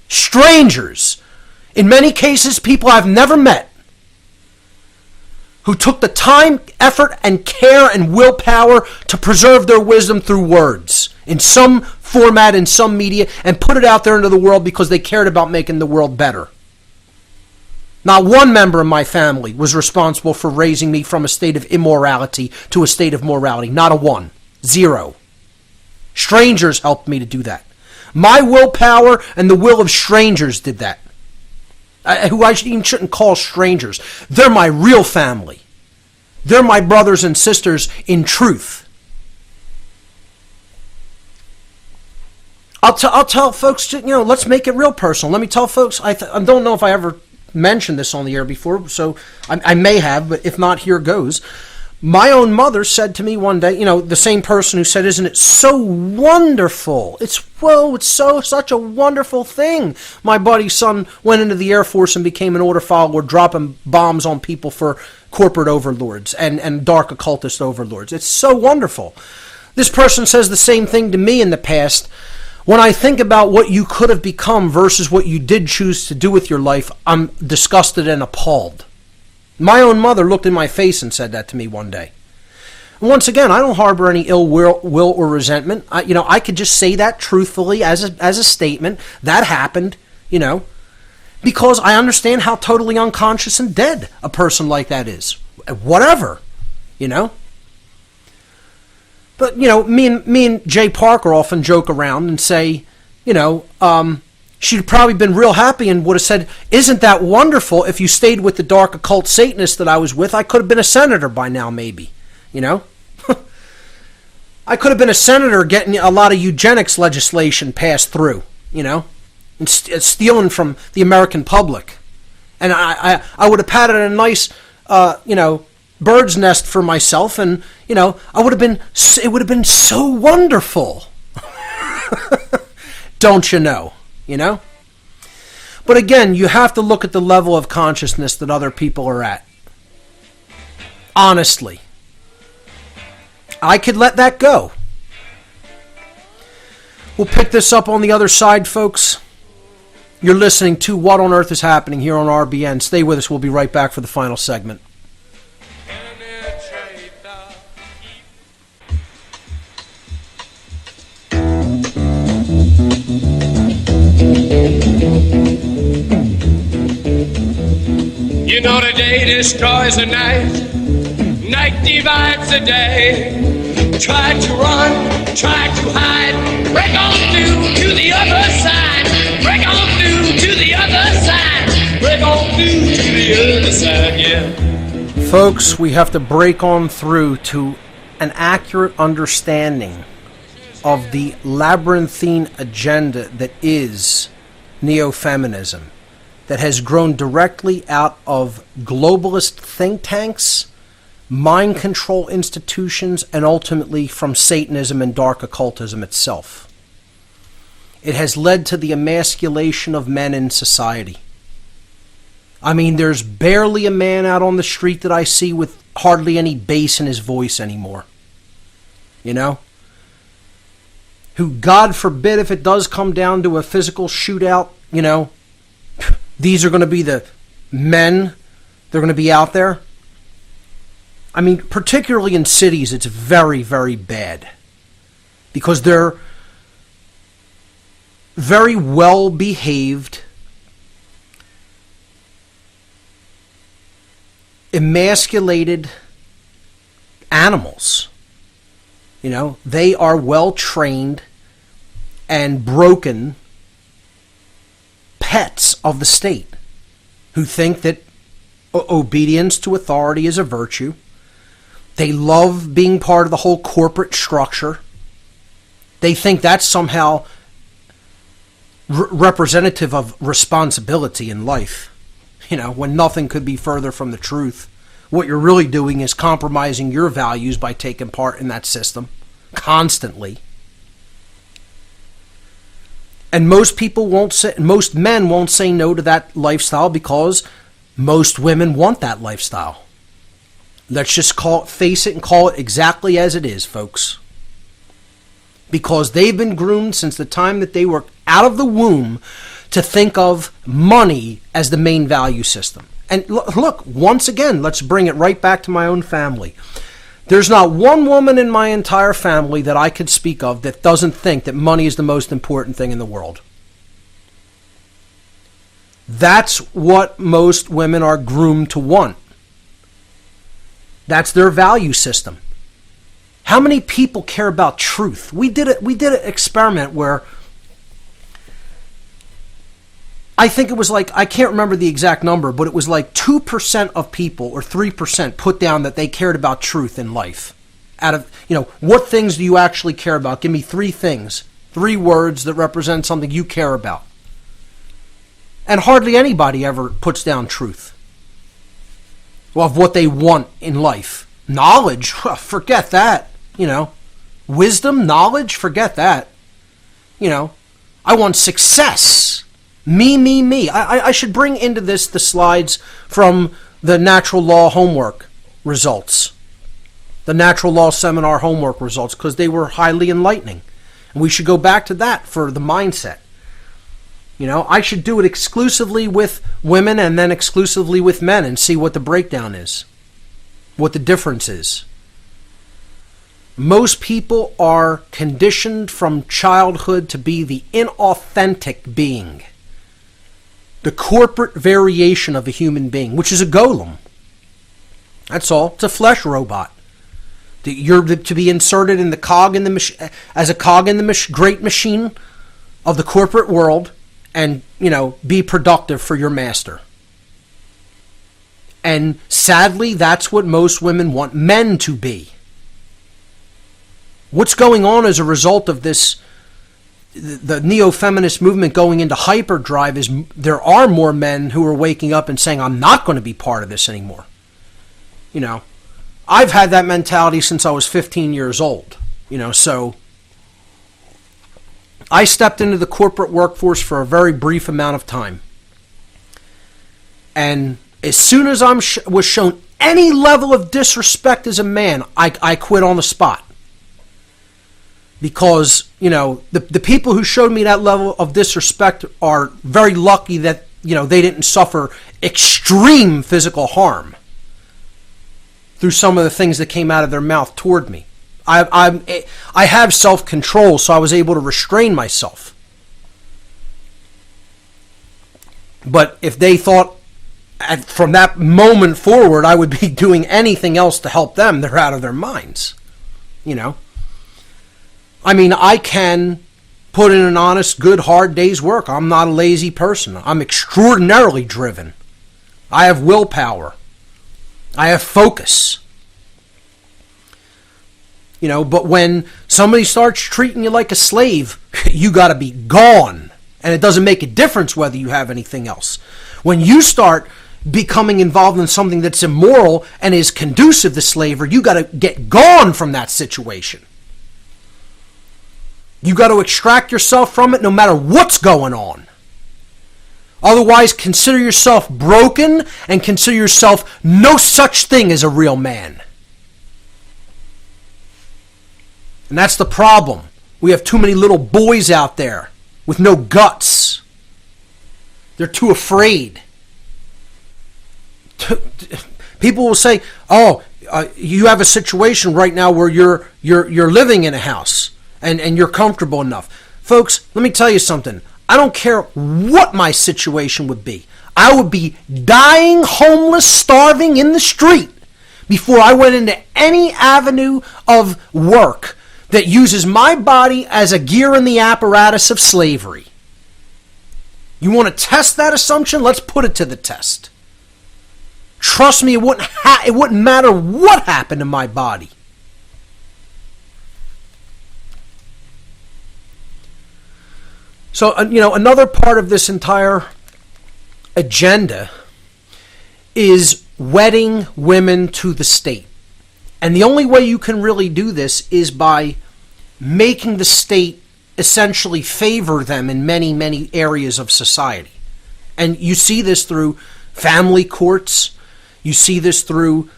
Strangers. In many cases, people I've never met. Who took the time, effort, and care and willpower to preserve their wisdom through words in some format, in some media, and put it out there into the world because they cared about making the world better. Not one member of my family was responsible for raising me from a state of immorality to a state of morality. Not a one. Zero. Strangers helped me to do that. My willpower and the will of strangers did that. Who I even shouldn't call strangers. They're my real family. They're my brothers and sisters in truth. I'll tell folks, let's make it real personal. Let me tell folks, I don't know if I ever mentioned this on the air before, so I may have, but if not, here goes. My own mother said to me one day, the same person who said, "Isn't it so wonderful? It's such a wonderful thing. My buddy's son went into the Air Force and became an order follower, dropping bombs on people for corporate overlords and dark occultist overlords. It's so wonderful." This person says the same thing to me in the past. When I think about what you could have become versus what you did choose to do with your life, I'm disgusted and appalled. My own mother looked in my face and said that to me one day. And once again, I don't harbor any ill will or resentment. I could just say that truthfully as a statement. That happened, because I understand how totally unconscious and dead a person like that is. Whatever, But, me and Jay Parker often joke around and say, she'd probably been real happy and would have said, "Isn't that wonderful? If you stayed with the dark occult Satanists that I was with, I could have been a senator by now, maybe." I could have been a senator getting a lot of eugenics legislation passed through, and stealing from the American public. And I would have padded a nice, bird's nest for myself, and, it would have been so wonderful. Don't you know? But again, you have to look at the level of consciousness that other people are at. Honestly. I could let that go. We'll pick this up on the other side, folks. You're listening to What on Earth is Happening here on RBN. Stay with us. We'll be right back for the final segment. The day destroys the night, night divides the day. Try to run, try to hide, break on through to the other side, break on through to the other side, break on through to the other side, yeah. Folks, we have to break on through to an accurate understanding of the labyrinthine agenda that is Neo-Feminism, that has grown directly out of globalist think tanks, mind control institutions, and ultimately from Satanism and dark occultism itself. It has led to the emasculation of men in society. I mean, there's barely a man out on the street that I see with hardly any bass in his voice anymore. Who, God forbid, if it does come down to a physical shootout, these are going to be the men. They're going to be out there. I mean, particularly in cities, it's very, very bad. Because they're very well-behaved, emasculated animals. They are well-trained and broken pets of the state who think that obedience to authority is a virtue. They love being part of the whole corporate structure. They think that's somehow representative of responsibility in life. When nothing could be further from the truth. What you're really doing is compromising your values by taking part in that system constantly. And most men won't say no to that lifestyle because most women want that lifestyle. Let's just face it and call it exactly as it is, folks. Because they've been groomed since the time that they were out of the womb to think of money as the main value system. And look, once again, let's bring it right back to my own family. There's not one woman in my entire family that I could speak of that doesn't think that money is the most important thing in the world. That's what most women are groomed to want. That's their value system. How many people care about truth? We did an experiment where I think it was like, I can't remember the exact number, but it was like 2% of people or 3% put down that they cared about truth in life. Out of, what things do you actually care about? Give me 3 things, 3 words that represent something you care about. And hardly anybody ever puts down truth. Well, of what they want in life. Knowledge, forget that. Wisdom, knowledge, forget that. I want success. Me. I should bring into this the slides from the natural law homework results. The natural law seminar homework results, because they were highly enlightening. And we should go back to that for the mindset. I should do it exclusively with women and then exclusively with men and see what the breakdown is. What the difference is. Most people are conditioned from childhood to be the inauthentic being. The corporate variation of a human being, which is a golem. That's all. It's a flesh robot. You're to be inserted in the cog in the as a cog in the great machine of the corporate world, and be productive for your master. And sadly, that's what most women want men to be. What's going on as a result of this? The neo-feminist movement going into hyperdrive is there are more men who are waking up and saying, I'm not going to be part of this anymore. I've had that mentality since I was 15 years old. So I stepped into the corporate workforce for a very brief amount of time. And as soon as I was shown any level of disrespect as a man, I quit on the spot. Because, the people who showed me that level of disrespect are very lucky that, they didn't suffer extreme physical harm through some of the things that came out of their mouth toward me. I have self-control, so I was able to restrain myself. But if they thought from that moment forward I would be doing anything else to help them, they're out of their minds. I can put in an honest, good, hard day's work. I'm not a lazy person. I'm extraordinarily driven. I have willpower. I have focus. But when somebody starts treating you like a slave, you got to be gone. And it doesn't make a difference whether you have anything else. When you start becoming involved in something that's immoral and is conducive to slavery, you got to get gone from that situation. You got to extract yourself from it no matter what's going on. Otherwise, consider yourself broken and consider yourself no such thing as a real man. And that's the problem. We have too many little boys out there with no guts. They're too afraid. People will say, you have a situation right now where you're living in a house and you're comfortable enough. Folks, let me tell you something. I don't care what my situation would be. I would be dying, homeless, starving in the street before I went into any avenue of work that uses my body as a gear in the apparatus of slavery. You want to test that assumption? Let's put it to the test. Trust me, it wouldn't matter what happened to my body. So, another part of this entire agenda is wedding women to the state. And the only way you can really do this is by making the state essentially favor them in many, many areas of society. And you see this through family courts. You see this through,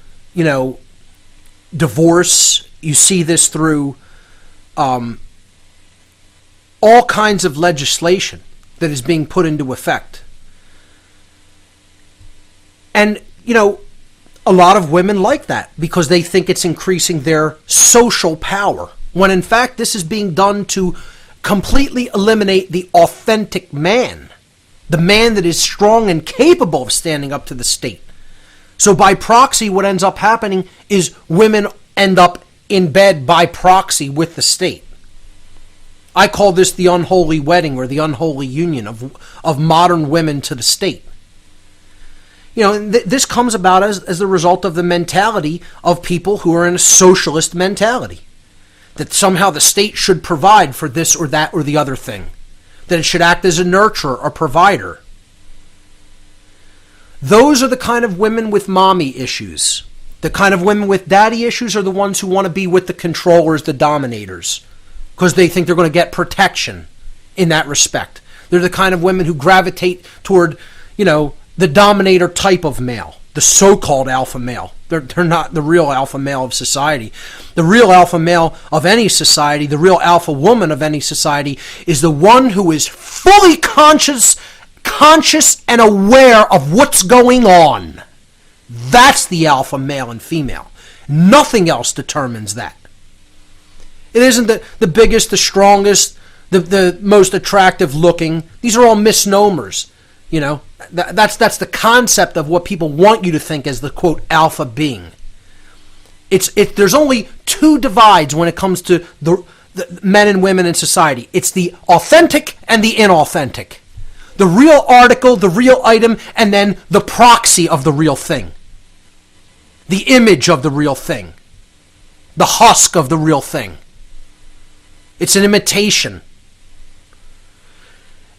divorce. You see this through all kinds of legislation that is being put into effect. And, a lot of women like that because they think it's increasing their social power, when in fact this is being done to completely eliminate the authentic man, the man that is strong and capable of standing up to the state. So by proxy, what ends up happening is women end up in bed by proxy with the state. I call this the unholy wedding or the unholy union of modern women to the state. This comes about as a result of the mentality of people who are in a socialist mentality. That somehow the state should provide for this or that or the other thing. That it should act as a nurturer or provider. Those are the kind of women with mommy issues. The kind of women with daddy issues are the ones who want to be with the controllers, the dominators. Because they think they're going to get protection in that respect. They're the kind of women who gravitate toward, the dominator type of male, the so-called alpha male. They're not the real alpha male of society. The real alpha male of any society, the real alpha woman of any society, is the one who is fully conscious and aware of what's going on. That's the alpha male and female. Nothing else determines that. It isn't the biggest, the strongest, the most attractive looking. These are all misnomers. That's the concept of what people want you to think as the quote alpha being. There's only two divides when it comes to the men and women in society. It's the authentic and the inauthentic. The real article, the real item, and then the proxy of the real thing. The image of the real thing. The husk of the real thing. It's an imitation.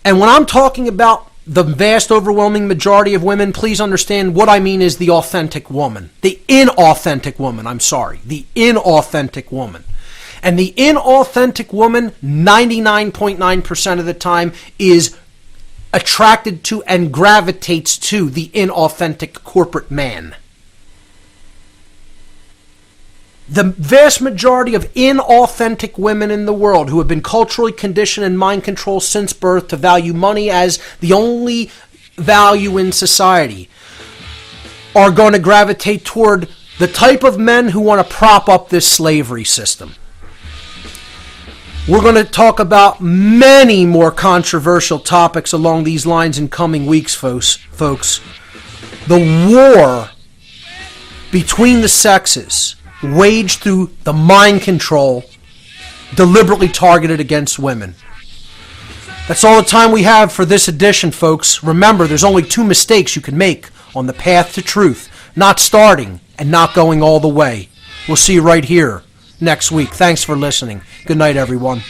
And when I'm talking about the vast overwhelming majority of women, please understand what I mean is the authentic woman. The inauthentic woman, the inauthentic woman. And the inauthentic woman, 99.9% of the time, is attracted to and gravitates to the inauthentic corporate man. The vast majority of inauthentic women in the world who have been culturally conditioned and mind controlled since birth to value money as the only value in society are going to gravitate toward the type of men who want to prop up this slavery system. We're going to talk about many more controversial topics along these lines in coming weeks, folks. The war between the sexes waged through the mind control deliberately targeted against women. That's all the time we have for this edition, folks. Remember, there's only two mistakes you can make on the path to truth: not starting and not going all the way. We'll see you right here next week. Thanks for listening. Good night, everyone.